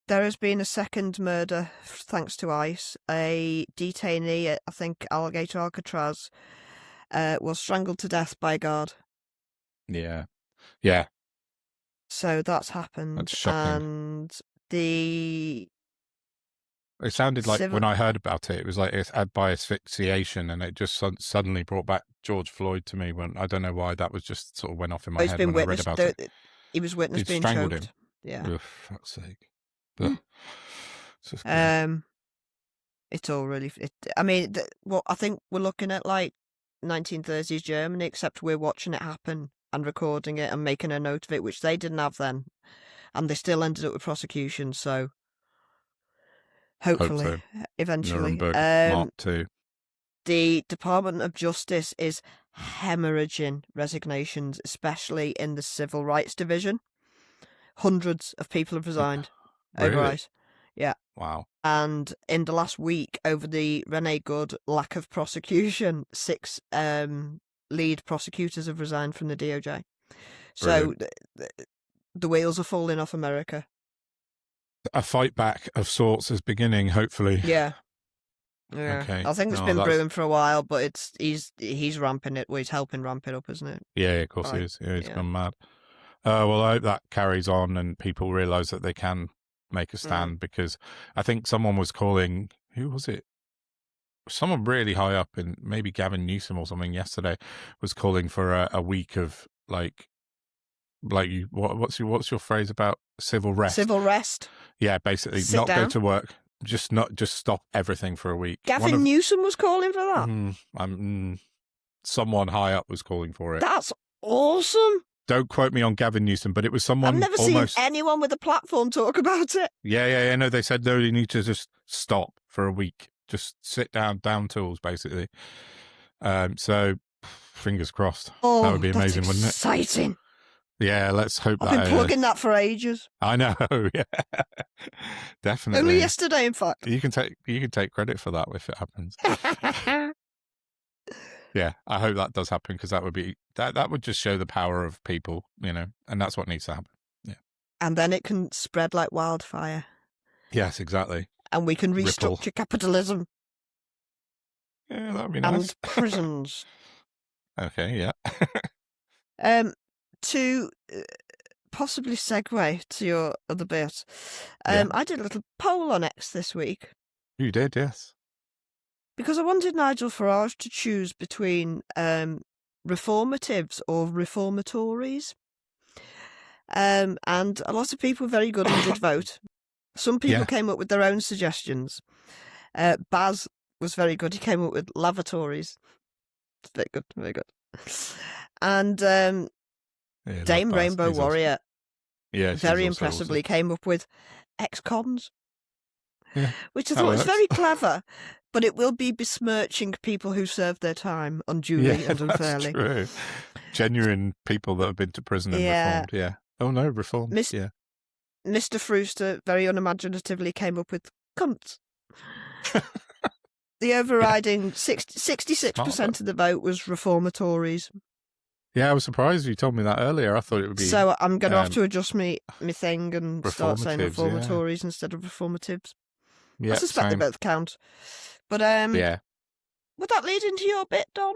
There has been a second murder thanks to ICE. A detainee at, I think, Alligator Alcatraz was strangled to death by a guard. Yeah. So that's happened. That's shocking. And it sounded like when I heard about it, it was like it's by asphyxiation, and it just suddenly brought back George Floyd to me. When I don't know why, that was just sort of went off in my head when I read about it. He was witnessed being strangled choked. him. Yeah. Oh, for fuck's sake. It's just it's all really. I think we're looking at like 1930s Germany, except we're watching it happen and recording it and making a note of it, which they didn't have then, and they still ended up with prosecution. So hopefully, eventually, Mark II. The Department of Justice is hemorrhaging resignations, especially in the Civil Rights Division. Hundreds of people have resigned over ICE. Yeah. Wow. And in the last week, over the Renee Good lack of prosecution, 6 lead prosecutors have resigned from the DOJ. So the wheels are falling off America. A fight back of sorts is beginning, hopefully. Yeah. Okay. I think it's been brewing for a while, but he's ramping it. Well, he's helping ramp it up, isn't it? Yeah, of course he is. Yeah, he's gone mad. Well, I hope that carries on and people realise that they can make a stand, because I think someone was calling, who was it? Someone really high up, in maybe Gavin Newsom or something yesterday, was calling for a week of like what's your phrase about civil rest? Civil rest. Yeah, basically not go to work, just stop everything for a week. Gavin Newsom was calling for that. someone high up was calling for it. That's awesome. Don't quote me on Gavin Newsom, but it was someone. I've never seen anyone with a platform talk about it. Yeah. No, they said, no, you need to just stop for a week. Just sit down tools, basically. So, fingers crossed. Oh, that would be amazing, wouldn't it? Exciting. Yeah, let's hope I've been plugging that for ages. I know, yeah. Definitely. Only yesterday, in fact. You can take credit for that if it happens. Yeah, I hope that does happen, because that would just show the power of people, and that's what needs to happen. Yeah. And then it can spread like wildfire. Yes, exactly. And we can restructure capitalism. Yeah, that would be nice. And prisons. Okay, yeah. To possibly segue to your other bit, I did a little poll on X this week. You did, yes. Because I wanted Nigel Farage to choose between reformatives or reformatories. And a lot of people very good and did vote. Some people came up with their own suggestions. Baz was very good. He came up with lavatories. Very good, very good. And Dame Rainbow Warrior very impressively came up with ex-cons. Yeah, which I thought was very clever, but it will be besmirching people who served their time unduly and unfairly. True. Genuine people that have been to prison and reformed. Yeah. Oh no, reformed. Yeah. Mr. Frewster very unimaginatively came up with cunts. The overriding 66% of the vote was reformatories. Yeah, I was surprised you told me that earlier. I thought it would be. So I'm going to have to adjust my thing and start saying reformatories instead of reformatives. Yeah, I suspect they both count. But yeah. Would that lead into your bit, Don?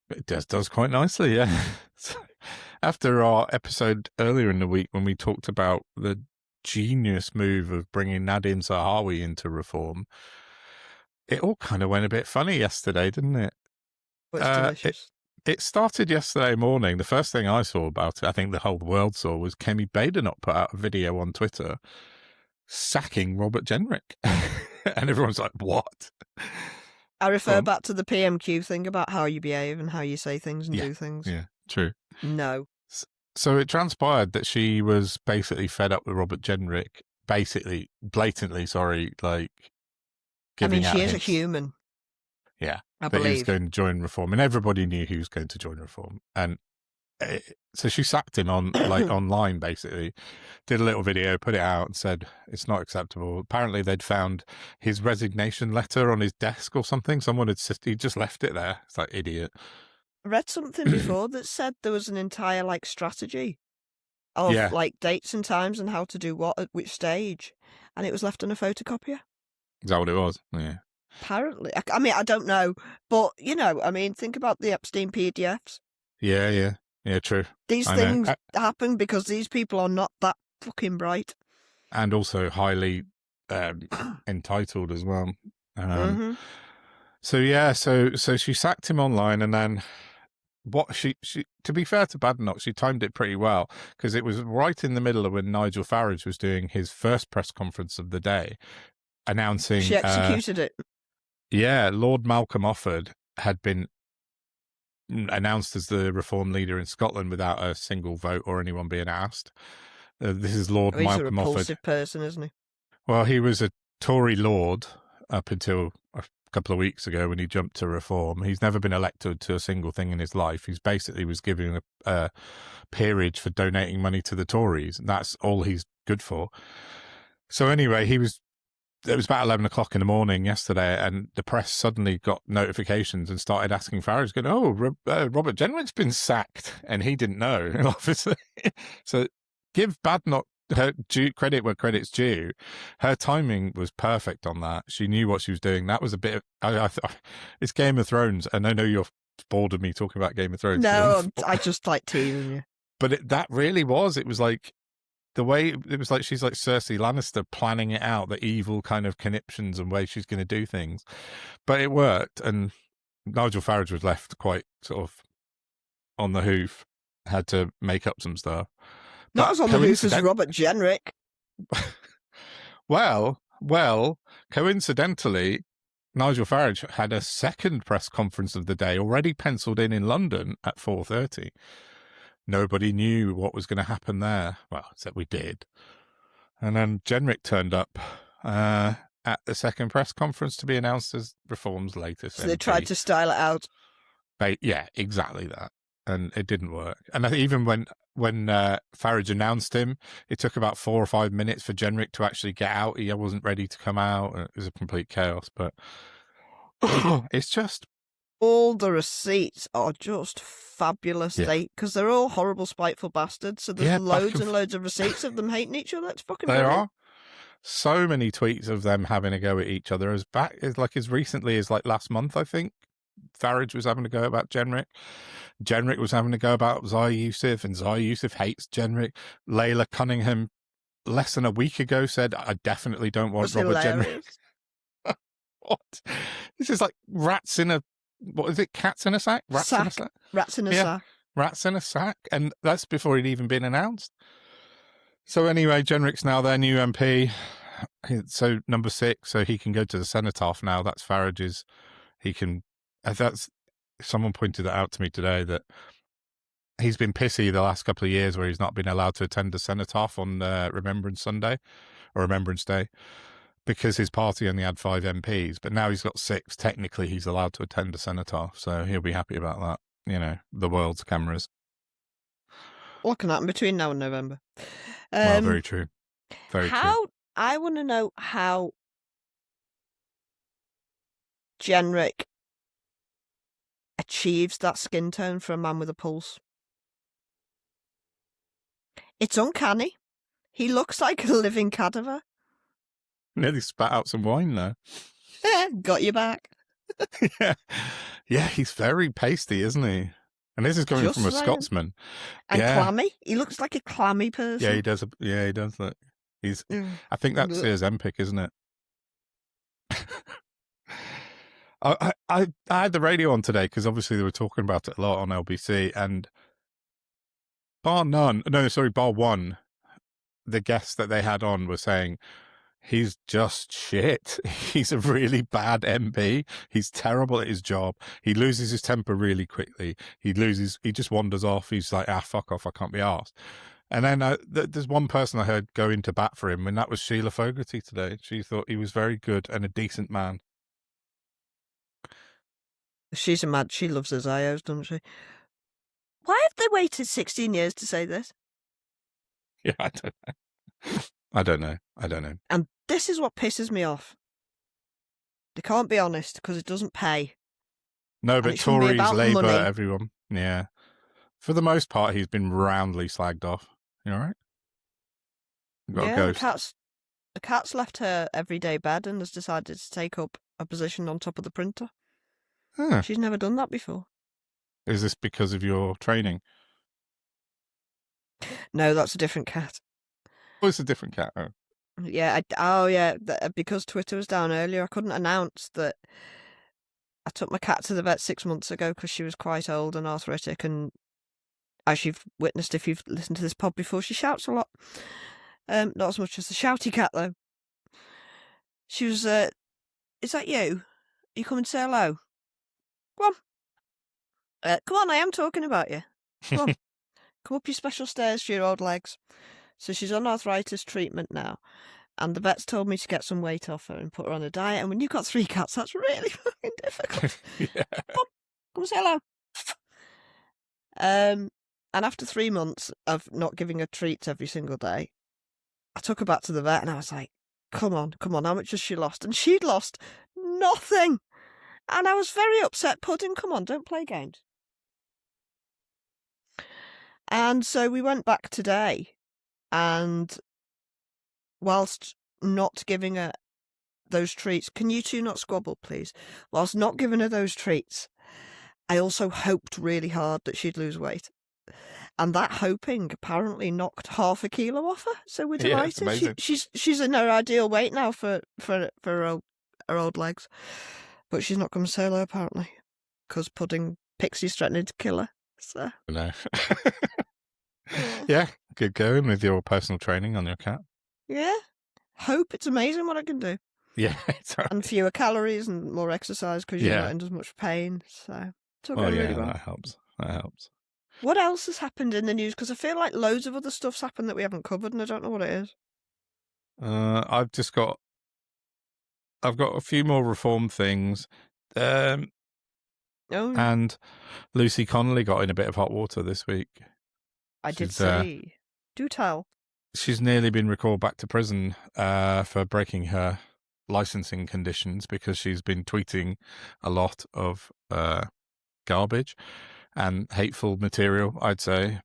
It does quite nicely, yeah. After our episode earlier in the week when we talked about the genius move of bringing Nadhim Zahawi into reform, it all kind of went a bit funny yesterday, didn't it? Well, it's delicious. It started yesterday morning. The first thing I saw about it, I think the whole world saw, was Kemi Badenoch put out a video on Twitter sacking Robert Jenrick. And everyone's like, what? I refer back to the PMQ thing about how you behave and how you say things and do things. Yeah, true. No. So it transpired that she was basically fed up with Robert Jenrick, basically, blatantly, like, giving out she is hints. a human. Yeah. I believe. He was going to join Reform, and everybody knew he was going to join Reform. And so she sacked him online, basically, did a little video, put it out, and said it's not acceptable. Apparently, they'd found his resignation letter on his desk or something. Someone he just left it there. It's like, idiot. I read something before that said there was an entire strategy of dates and times and how to do what at which stage, and it was left on a photocopier. Is that what it was? Yeah. Apparently. I mean, I don't know. But, think about the Epstein PDFs. Yeah, true. These things happen because these people are not that fucking bright. And also highly entitled as well. So she sacked him online, and then what she to be fair to Badenoch, she timed it pretty well, because it was right in the middle of when Nigel Farage was doing his first press conference of the day, announcing... She executed it. Yeah, Lord Malcolm Offord had been announced as the reform leader in Scotland without a single vote or anyone being asked. This is Lord Malcolm Offord. He's a repulsive person, isn't he? Well, he was a Tory lord up until a couple of weeks ago when he jumped to reform. He's never been elected to a single thing in his life. He's basically was given a peerage for donating money to the Tories, and that's all he's good for. So anyway, it was about 11 o'clock in the morning yesterday, and the press suddenly got notifications and started asking Farage, going, Robert Jenrick's been sacked, and he didn't know, obviously. So give Badenoch her credit where credit's due. Her timing was perfect on that. She knew what she was doing. That was a bit of... it's Game of Thrones, and I know you're bored of me talking about Game of Thrones. No, I just like teasing you. But that really was. It was like... The way it was like she's like Cersei Lannister planning it out, the evil kind of conniptions and way she's going to do things. But it worked, and Nigel Farage was left quite sort of on the hoof, had to make up some stuff. Not as on the hoof as Robert Jenrick. Well, coincidentally, Nigel Farage had a second press conference of the day already penciled in London at 4:30. Nobody knew what was going to happen there. Well, except we did. And then Jenrick turned up at the second press conference to be announced as Reform's latest So they MP. tried to style it out. Yeah, exactly that. And it didn't work. And even when Farage announced him, it took about 4 or 5 minutes for Jenrick to actually get out. He wasn't ready to come out. It was a complete chaos. But it's just... All the receipts are just fabulous. Yeah. Because they're all horrible, spiteful bastards. So there's loads and loads of receipts of them hating each other. It's fucking brilliant. There are so many tweets of them having a go at each other. As recently as like last month, I think. Farage was having a go about Jenrick. Jenrick was having a go about Zahir Yousaf, and Zahir Yousaf hates Jenrick. Layla Cunningham, less than a week ago, said, I definitely don't want Robert Jenrick. What? This is like rats in a... What is it? Cats in a sack? Rats in a sack. Rats in a sack. And that's before he'd even been announced. So anyway, Jenrick's now their new MP. So number 6, so he can go to the cenotaph now. That's Farage's. He can... That's... Someone pointed that out to me today, that he's been pissy the last couple of years where he's not been allowed to attend the cenotaph on Remembrance Sunday or Remembrance Day because his party only had 5 MPs. But now he's got 6. Technically, he's allowed to attend the cenotaph, so he'll be happy about that. You know, the world's cameras. What can happen between now and November? Well, very true. Very true. I want to know how Jenrick achieves that skin tone for a man with a pulse. It's uncanny. He looks like a living cadaver. Nearly spat out some wine there. Got you back. Yeah, he's very pasty, isn't he? And this is coming from a Scotsman. And clammy. He looks like a clammy person. Yeah, he does. He does look. He's. I think that's his Empic, isn't it? I had the radio on today because obviously they were talking about it a lot on LBC, and bar one, the guest that they had on was saying he's just shit. He's a really bad MP. He's terrible at his job. He loses his temper really quickly. He just wanders off. He's like, fuck off, I can't be arsed. And then there's one person I heard go into bat for him, and that was Sheila Fogarty today. She thought he was very good and a decent man. She loves her Zios, doesn't she? Why have they waited 16 years to say this? Yeah, I don't know. And this is what pisses me off. They can't be honest because it doesn't pay. No, but Tories, Labour, everyone. Yeah. For the most part, he's been roundly slagged off. You all right? Got a ghost. The cat's left her everyday bed and has decided to take up a position on top of the printer. Huh. She's never done that before. Is this because of your training? No, that's a different cat. Oh, it's a different cat. Oh. Yeah. Because Twitter was down earlier, I couldn't announce that I took my cat to the vet 6 months ago because she was quite old and arthritic, and as you've witnessed if you've listened to this pod before, she shouts a lot. Not as much as the shouty cat, though. She was, is that you? Are you coming to say hello? Come on. Come on, I am talking about you. Come on. Come up your special stairs for your old legs. So she's on arthritis treatment now. And the vet's told me to get some weight off her and put her on a diet. And when you've got 3 cats, that's really fucking difficult. Yeah. Come say hello. And after 3 months of not giving her treats every single day, I took her back to the vet and I was like, come on, how much has she lost? And she'd lost nothing. And I was very upset. Pudding, come on, don't play games. And so we went back today, and whilst not giving her those treats, can you two not squabble, please? Whilst not giving her those treats, I also hoped really hard that she'd lose weight. And that hoping apparently knocked 0.5 kilo off her. So we're delighted. Yeah, she's in her ideal weight now for her old legs. But she's not going to say hello, apparently, because Pudding Pixie's threatening to kill her. So. No. Yeah, good going with your personal training on your cat. Yeah. Hope. It's amazing what I can do. Yeah, it's all and right. fewer calories and more exercise because you're Yeah. not in as much pain. So it's all Oh, going yeah, really well. that helps. That helps. What else has happened in the news? Because I feel like loads of other stuff's happened that we haven't covered, and I don't know what it is. I've got a few more reform things. Oh, And Lucy Connolly got in a bit of hot water this week. I did see. Do tell. She's nearly been recalled back to prison for breaking her licensing conditions because she's been tweeting a lot of garbage and hateful material, I'd say.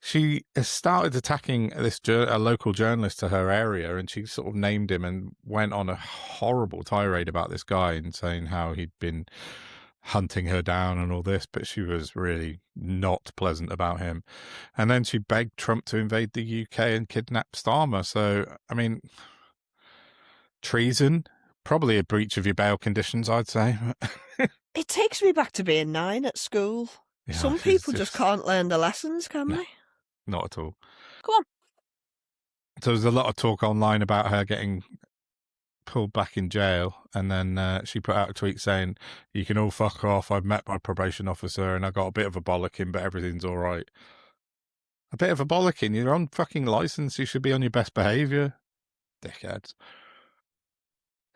She has started attacking a local journalist to her area, and she sort of named him and went on a horrible tirade about this guy and saying how he'd been hunting her down and all this, but she was really not pleasant about him. And then she begged Trump to invade the UK and kidnap Starmer. So, I mean, treason, probably a breach of your bail conditions, I'd say. It takes me back to being 9 at school. Yeah, Some people just can't learn the lessons, can they? Not at all. Come on. So there's a lot of talk online about her getting pulled back in jail, and then she put out a tweet saying, "You can all fuck off. I've met my probation officer and I got a bit of a bollocking, but everything's all right." A bit of a bollocking? You're on fucking license. You should be on your best behaviour, dickheads.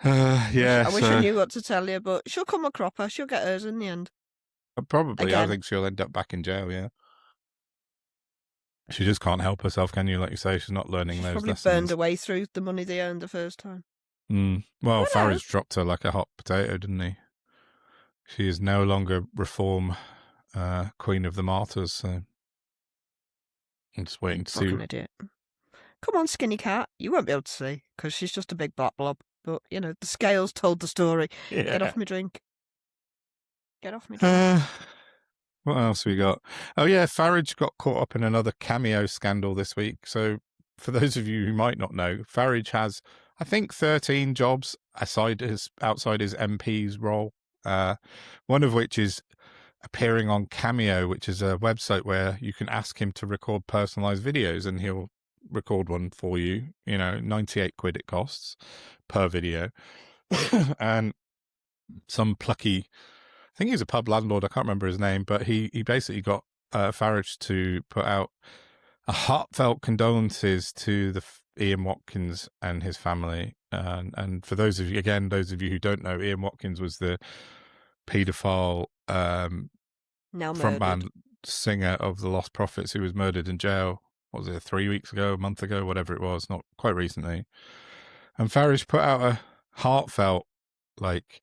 Yeah. I wish I knew what to tell you, but she'll come a cropper. She'll get hers in the end. Probably. Again. I think she'll end up back in jail. Yeah. She just can't help herself, can you? Like you say, she's not learning those Probably lessons. burned away through the money they earned the first time. Well, Farage dropped her like a hot potato, didn't he? She is no longer reform queen of the martyrs, so I'm just waiting to see. Idiot. Come on, skinny cat. You won't be able to see, because she's just a big black blob. But, you know, the scales told the story. Yeah. Get off my drink. Get off my drink. What else we got? Oh, yeah, Farage got caught up in another cameo scandal this week. So for those of you who might not know, Farage has, I think, 13 jobs outside his MP's role, one of which is appearing on Cameo, which is a website where you can ask him to record personalized videos and he'll record one for you. You know, 98 quid it costs per video. And some plucky, I think he's a pub landlord, I can't remember his name, but he basically got Farage to put out a heartfelt condolences to Ian Watkins and his family. And for those of you who don't know, Ian Watkins was the paedophile frontman singer of the Lost Prophets who was murdered in jail. What was it, 3 weeks ago, a month ago, whatever it was, not quite recently. And Farage put out a heartfelt, like,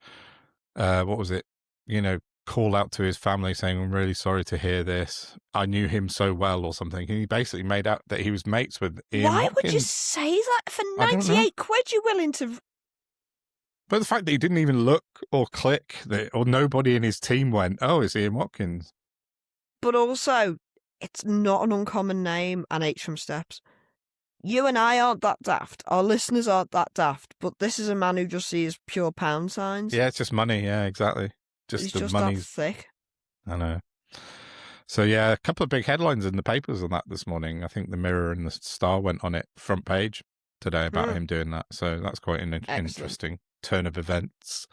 what was it? You know, call out to his family saying, "I'm really sorry to hear this. I knew him so well," or something. And he basically made out that he was mates with Ian Watkins. Why would you say that? For 98 quid, you're willing to... But the fact that he didn't even look or click, or nobody in his team went, "Oh, it's Ian Watkins." But also, it's not an uncommon name, and H from Steps. You and I aren't that daft. Our listeners aren't that daft. But this is a man who just sees pure pound signs. Yeah, it's just money. Yeah, exactly. He's just that thick. I know. So yeah, a couple of big headlines in the papers on that this morning. I think the Mirror and the Star went on it front page today about him doing that. So that's quite an interesting turn of events.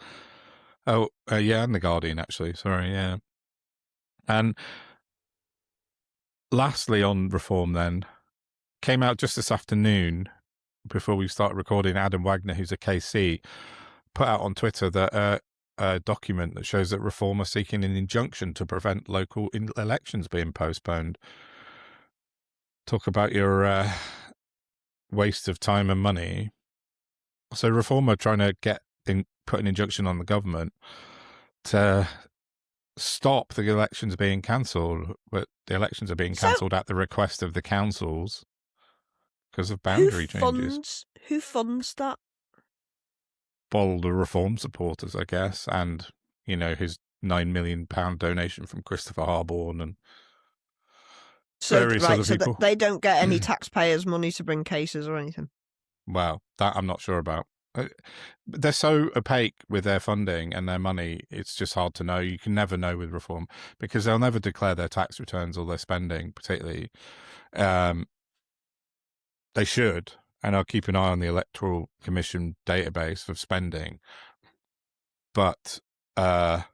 Oh, yeah, and the Guardian actually. Sorry, yeah. And lastly, on reform, then came out just this afternoon before we started recording. Adam Wagner, who's a KC, put out on Twitter that a document that shows that Reform are seeking an injunction to prevent local elections being postponed. Talk about your waste of time and money. So Reform are trying to put an injunction on the government to stop the elections being cancelled, but the elections are being cancelled at the request of the councils because of boundary changes. Who funds that? Well, the Reform supporters, I guess, and, you know, his £9 million donation from Christopher Harborne and various other people. They don't get any taxpayers' money to bring cases or anything? Well, that I'm not sure about. They're so opaque with their funding and their money, it's just hard to know. You can never know with Reform because they'll never declare their tax returns or their spending, particularly. They should. and I'll keep an eye on the Electoral Commission database of spending. But yeah,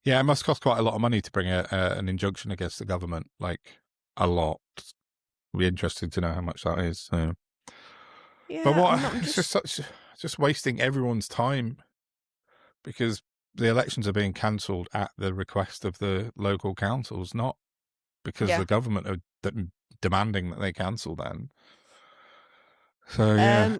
it must cost quite a lot of money to bring an injunction against the government, like a lot. It'll be interesting to know how much that is. So. Yeah, But what? I'm It's just wasting everyone's time, because the elections are being cancelled at the request of the local councils, not because the government are demanding that they cancel them. So yeah.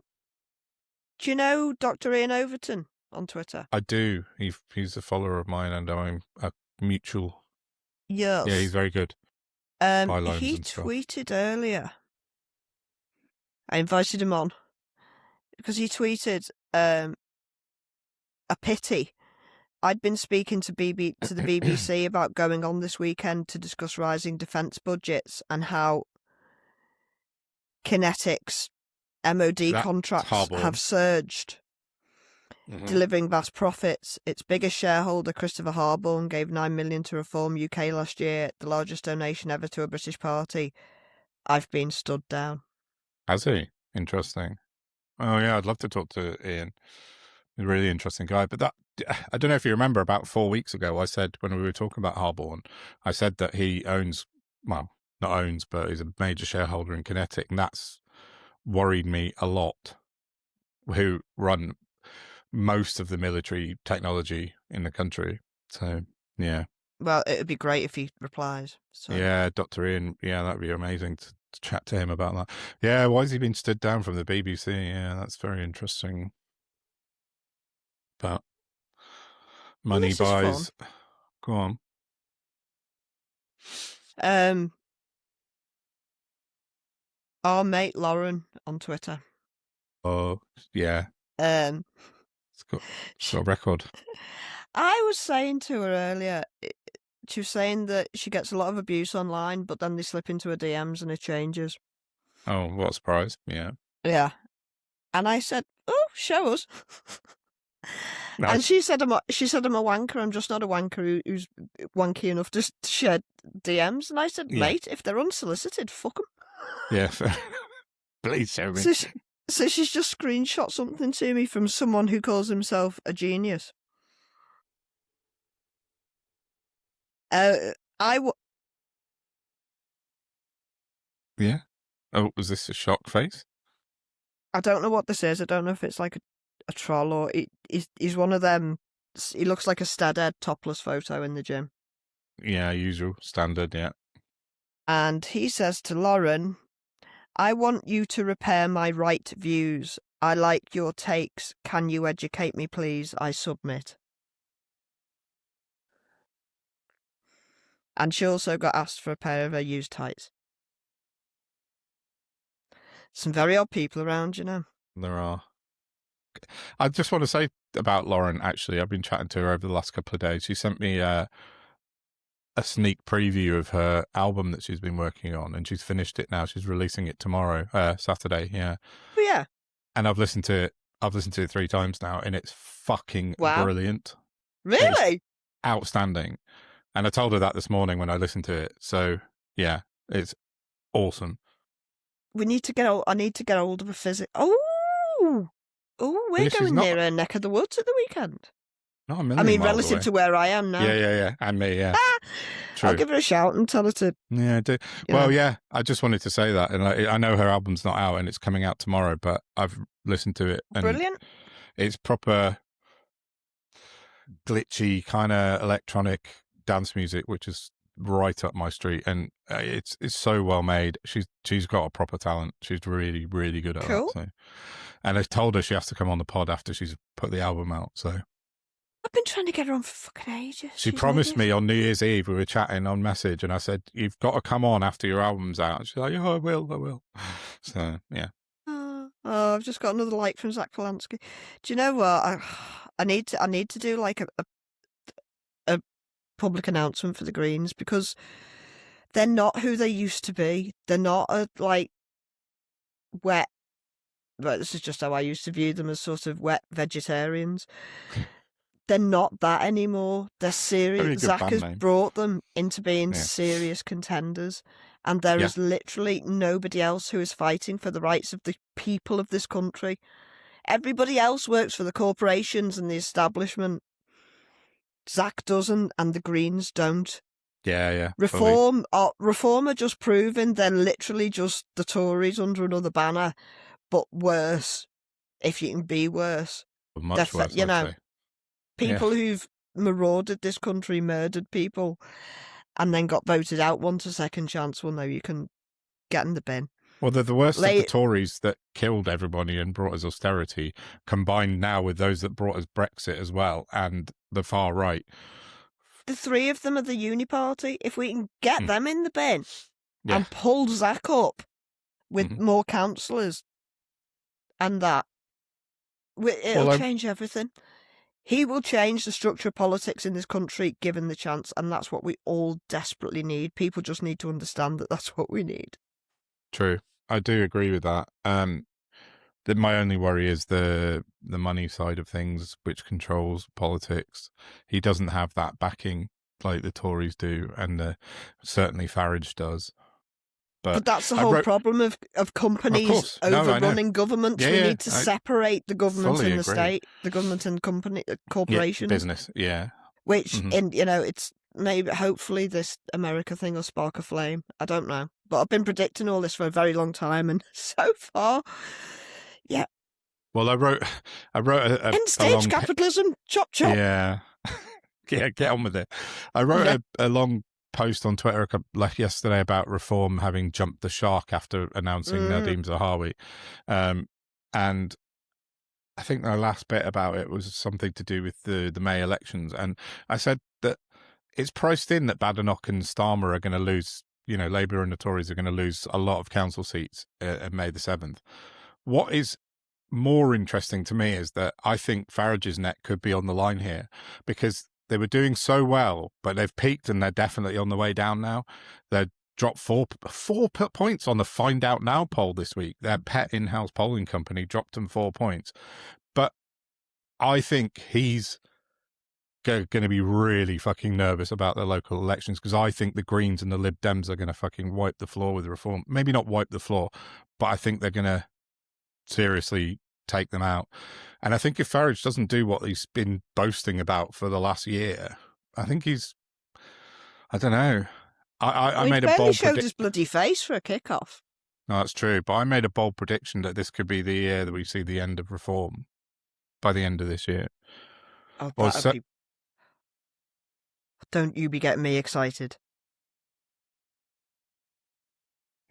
Do you know Dr. Ian Overton on Twitter? I do. He's a follower of mine, and I'm a mutual. Yes. Yeah, he's very good. He and tweeted earlier. I invited him on because he tweeted a pity. I'd been speaking to the BBC about going on this weekend to discuss rising defence budgets and how Kinetic's MOD contracts have surged, delivering vast profits. Its biggest shareholder, Christopher Harborne, gave $9 million to Reform UK last year, the largest donation ever to a British party. I've been stood down. Has he? Interesting. Oh yeah, I'd love to talk to Ian. He's a really interesting guy. But I don't know if you remember, about 4 weeks ago, I said, when we were talking about Harborne, I said that he owns, well, not owns, but he's a major shareholder in Kinetic, and that's worried me a lot, who run most of the military technology in the country. So, yeah. Well, it would be great if he replies. So. Yeah, Dr. Ian, yeah, that'd be amazing to chat to him about that. Yeah, why has he been stood down from the BBC? Yeah, that's very interesting. But money buys. Go on. Our mate Lauren on Twitter. Oh, yeah. It's got a record. I was saying to her earlier, she was saying that she gets a lot of abuse online, but then they slip into her DMs and it changes. Oh, what a surprise. Yeah. Yeah. And I said, oh, show us. Nice. And she said I'm a wanker. I'm just not a wanker who's wanky enough to share DMs. And I said, mate, if they're unsolicited, fuck them. Yeah. Please show me. So she's just screenshot something to me from someone who calls himself a genius. Yeah. Oh, was this a shock face? I don't know what this is. I don't know if it's like a troll or he's one of them. He looks like a Steadhead topless photo in the gym. Yeah, usual, standard, yeah. And he says to Lauren, I want you to repair my right views. I like your takes. Can you educate me, please? I submit. And she also got asked for a pair of her used tights. Some very odd people around, you know. There are. I just want to say about Lauren, actually, I've been chatting to her over the last couple of days. She sent me a sneak preview of her album that she's been working on, and she's finished it now. She's releasing it tomorrow, Saturday, yeah. Oh, yeah. And I've listened to it 3 times now, and it's fucking brilliant. Really? It's outstanding. And I told her that this morning when I listened to it. So, yeah, it's awesome. I need to get hold of a physic. Oh, we're going near her neck of the woods at the weekend. Not a million miles relative away. To where I am now. Yeah. And me, yeah. True. I'll give her a shout and tell her to. Yeah, do. Well, yeah, I just wanted to say that. And I know her album's not out and it's coming out tomorrow, but I've listened to it. And brilliant. It's proper glitchy, kind of electronic dance music, which is right up my street. And it's so well made. She's got a proper talent. She's really, really good at that. So. And I told her she has to come on the pod after she's put the album out. So I've been trying to get her on for fucking ages. She promised me on New Year's Eve, we were chatting on message, and I said, you've got to come on after your album's out. She's like, oh, I will. So, yeah. Oh, I've just got another like from Zach Polanski. Do you know what? I need to do like a public announcement for the Greens, because they're not who they used to be. They're not like wet. But this is just how I used to view them, as sort of wet vegetarians. they're not that anymore. They're Very serious. good Zach band has name. brought them into being Yeah. serious contenders. And there is literally nobody else who is fighting for the rights of the people of this country. Everybody else works for the corporations and the establishment. Zach doesn't, and the Greens don't. Yeah. Reform are just proving they're literally just the Tories under another banner, but worse, if you can be worse. Much worse, I'd say. People who've marauded this country, murdered people, and then got voted out, want a second chance. Well, no, you can get in the bin. Well, they're the worst of the Tories that killed everybody and brought us austerity, combined now with those that brought us Brexit as well, and the far right. The three of them are the Uni Party. If we can get them in the bin and pull Zach up with more councillors and that, it'll change everything. He will change the structure of politics in this country, given the chance, and that's what we all desperately need. People just need to understand that that's what we need. True. I do agree with that. My only worry is the money side of things, which controls politics. He doesn't have that backing like the Tories do, and certainly Farage does. But that's the whole problem of companies overrunning governments. We need to separate the government and the state, the government and corporations. Business, Which, it's maybe, hopefully this America thing will spark a flame. I don't know. But I've been predicting all this for a very long time, and so far, yeah. Well, I wrote end stage capitalism, chop chop. Yeah, get on with it. I wrote a long post on Twitter like yesterday about Reform having jumped the shark after announcing Nadeem Zahawi, and I think the last bit about it was something to do with the May elections, and I said that it's priced in that Badenoch and Starmer are going to lose. Labour and the Tories are going to lose a lot of council seats on May the 7th. What is more interesting to me is that I think Farage's neck could be on the line here, because they were doing so well, but they've peaked and they're definitely on the way down now. They've dropped four points on the Find Out Now poll this week. Their pet in-house polling company dropped them 4 points. But I think he's going to be really fucking nervous about the local elections, because I think the Greens and the Lib Dems are going to fucking wipe the floor with Reform. Maybe not wipe the floor, but I think they're going to seriously take them out. And I think if Farage doesn't do what he's been boasting about for the last year, I think I don't know. I made a bold showed his bloody face for a kickoff. No, that's true. But I made a bold prediction that this could be the year that we see the end of Reform by the end of this year. Oh, don't you be getting me excited.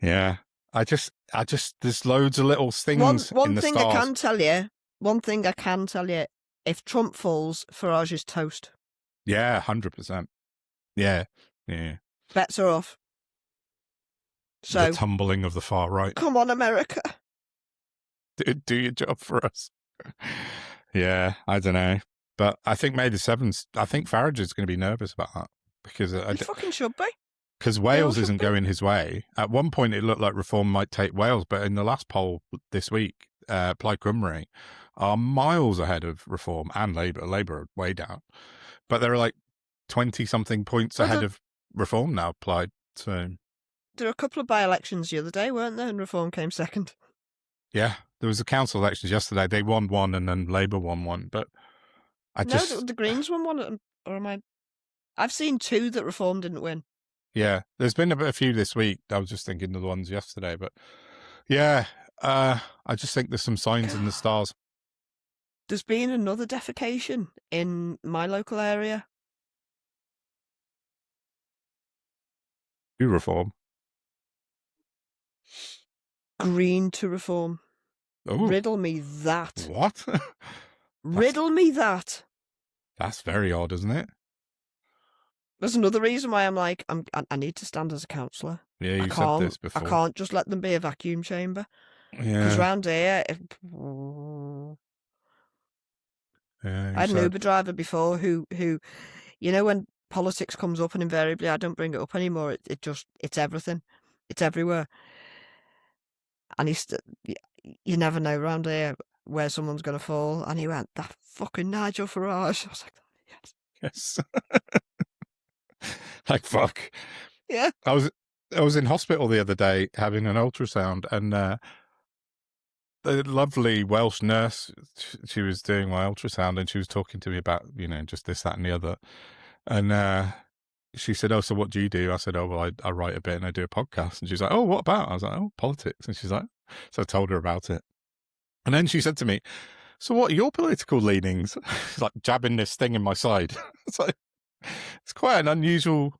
Yeah. I just, there's loads of little things in the stars. One thing I can tell you, if Trump falls, Farage is toast. Yeah, 100%. Yeah. Bets are off. So, the tumbling of the far right. Come on, America. Do your job for us. Yeah, I don't know. But I think May the 7th, I think Farage is going to be nervous about that. Because he fucking should be. Because Wales isn't going his way. At one point, it looked like Reform might take Wales, but in the last poll this week, Plaid Cymru are miles ahead of Reform and Labour. Labour are way down. But they're like 20-something points ahead of Reform now, Plaid. So there were a couple of by-elections the other day, weren't there? And Reform came second. Yeah, there was a council elections yesterday. They won one and then Labour won one. But the Greens won one. Or am I? I've seen two that Reform didn't win. Yeah, there's been a few this week. I was just thinking of the ones yesterday. But yeah, I just think there's some signs in the stars. There's been another defecation in my local area. Who Reform? Green to Reform. Ooh. Riddle me that. What? Riddle me that. That's very odd, isn't it? There's another reason why I'm like, I need to stand as a counsellor. Yeah, you said this before. I can't just let them be a vacuum chamber. Yeah. Because round here, I had an Uber driver before who, when politics comes up, and invariably I don't bring it up anymore. It's everything. It's everywhere. And you never know round here where someone's going to fall. And he went, that fucking Nigel Farage. I was like, Yes. Like, fuck. Yeah. I was in hospital the other day having an ultrasound, and the lovely Welsh nurse, she was doing my ultrasound, and she was talking to me about, just this, that, and the other. And she said, "Oh, so what do you do?" I said, "Oh, well, I write a bit and I do a podcast." And she's like, "Oh, what about?" I was like, "Oh, politics." And she's like, so I told her about it. And then she said to me, "So what are your political leanings?" She's like jabbing this thing in my side. It's like, it's quite an unusual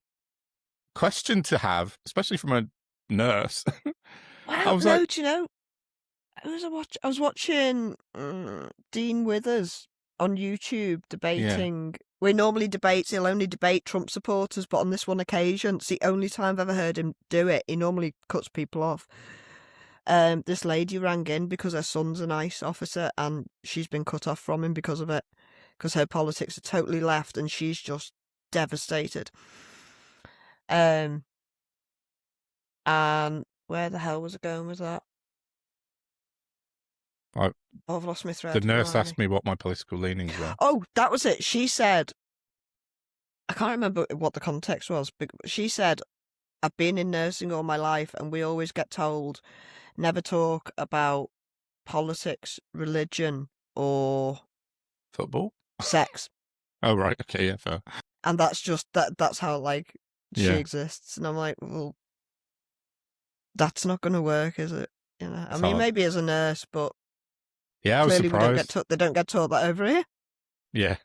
question to have, especially from a nurse. I I don't was know. like, Do you know? I was watching Dean Withers on YouTube debating. Where normally debates, he'll only debate Trump supporters, but on this one occasion, it's the only time I've ever heard him do it. He normally cuts people off. This lady rang in because her son's an ICE officer and she's been cut off from him because of it, because her politics are totally left and she's just devastated. And where the hell was I going with that? I've lost my thread. the nurse asked me what my political leanings were. Oh, that was it. She said, I can't remember what the context was, but she said, "I've been in nursing all my life and we always get told never talk about politics, religion, or Football? sex." Oh, right. Okay, yeah, fair. And that's just that's how she Yeah. exists. And I'm like, well, that's not going to work, is it? I It's mean, hard. maybe as a nurse, but Yeah, I was clearly surprised. they don't get taught that over here. Yeah.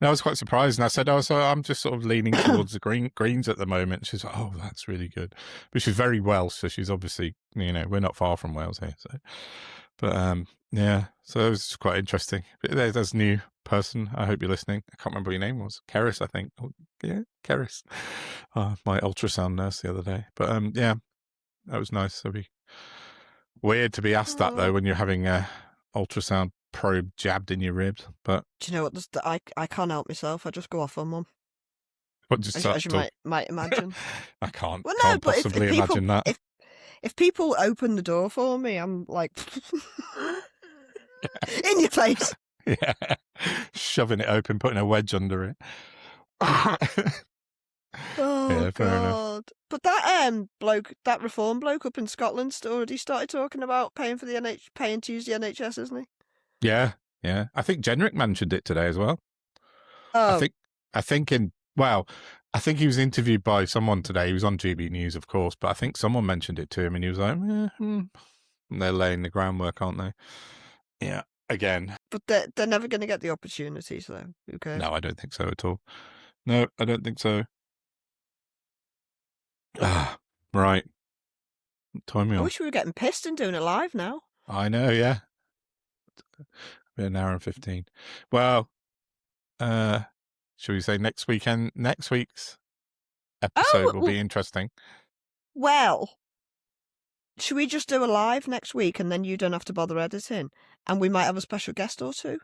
No, I was quite surprised. And I said, "Oh, so I'm just sort of leaning towards the Greens at the moment." She's like, "Oh, that's really good." But she's very Welsh, so she's obviously, we're not far from Wales here. So, but yeah, so it was quite interesting. But there's a new person. I hope you're listening. I can't remember what your name was. Keris, I think. Oh, yeah, Keris. My ultrasound nurse the other day. But yeah, that was nice. It'd be weird to be asked that though when you're having a ultrasound probe jabbed in your ribs. But do you know what? I can't help myself. I just go off on one. what just As you might imagine. I can't. Well, no, Can't but possibly imagine that. If people open the door for me, I'm like, in your face. Yeah, shoving it open, putting a wedge under it. Oh, yeah, fair enough. God. But that reform bloke up in Scotland's already started talking about paying for paying to use the NHS, isn't he? Yeah. I think Jenrick mentioned it today as well. Oh, I think he was interviewed by someone today. He was on GB News, of course, but I think someone mentioned it to him, and he was like, And they're laying the groundwork, aren't they? Yeah. Again. But they're never going to get the opportunities, though. Who cares? No, I don't think so at all. No, I don't think so. Right. Time me I on. wish we were getting pissed and doing it live now. I know, yeah. An hour and 15. Well, should we say next week's episode will be interesting. Well, should we just do a live next week and then you don't have to bother editing? And we might have a special guest or two?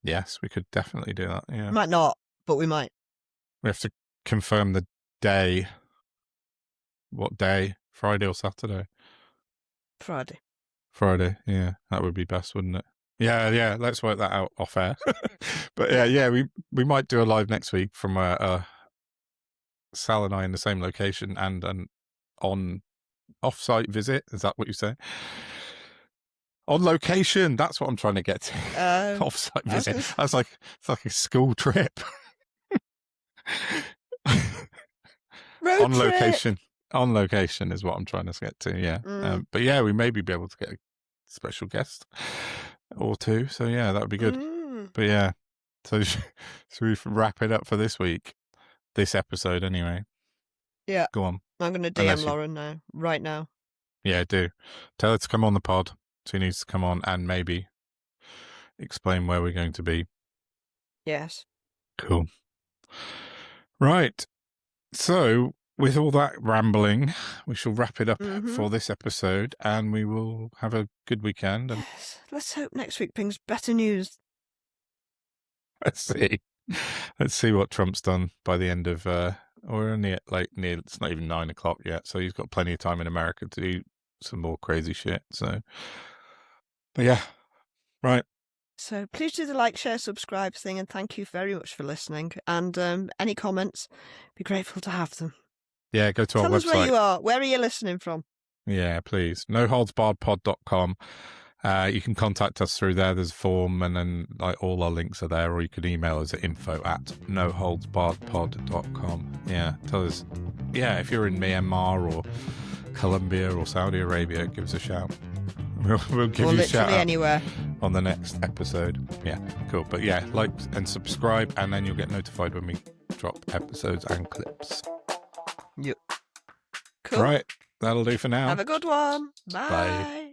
Yes, we could definitely do that, yeah. Might not, but we might. We have to confirm the day. What day? Friday or Saturday? Friday, yeah. That would be best, wouldn't it? Yeah, let's work that out off air. But yeah, we might do a live next week from Sal and I in the same location and an off-site visit. Is that what you say? On location. That's what I'm trying to get to. Off-site visit. It's like a school trip. Road trip. Location. On location is what I'm trying to get to. Yeah. But yeah, we maybe be able to get a special guest or two. So yeah, that would be good. But yeah, so should we wrap it up for this week? This episode, anyway. Yeah. Go on. I'm going to DM Lauren now, right now. Yeah, do. Tell her to come on the pod. She needs to come on and maybe explain where we're going to be. Yes. Cool. Right. So, with all that rambling, we shall wrap it up for this episode, and we will have a good weekend. And yes. Let's hope next week brings better news. Let's see what Trump's done by the end of. We're only at it's not even 9 o'clock yet, so he's got plenty of time in America to do some more crazy shit. So, but yeah, right. So please do the like, share, subscribe thing, and thank you very much for listening. And any comments, be grateful to have them. Yeah, go to our Tell us website. where you are. Where are you listening from? Yeah, please. noholdsbarredpod.com. You can contact us through there. There's a form, and then like all our links are there, or you can email us at info@noholdsbarredpod.com. Yeah, tell us. Yeah, if you're in Myanmar or Colombia or Saudi Arabia, give us a shout. We'll give you a shout out anywhere on the next episode. Yeah, cool. But yeah, like and subscribe, and then you'll get notified when we drop episodes and clips. Yep. Cool. Right, that'll do for now. Have a good one. Bye. Bye.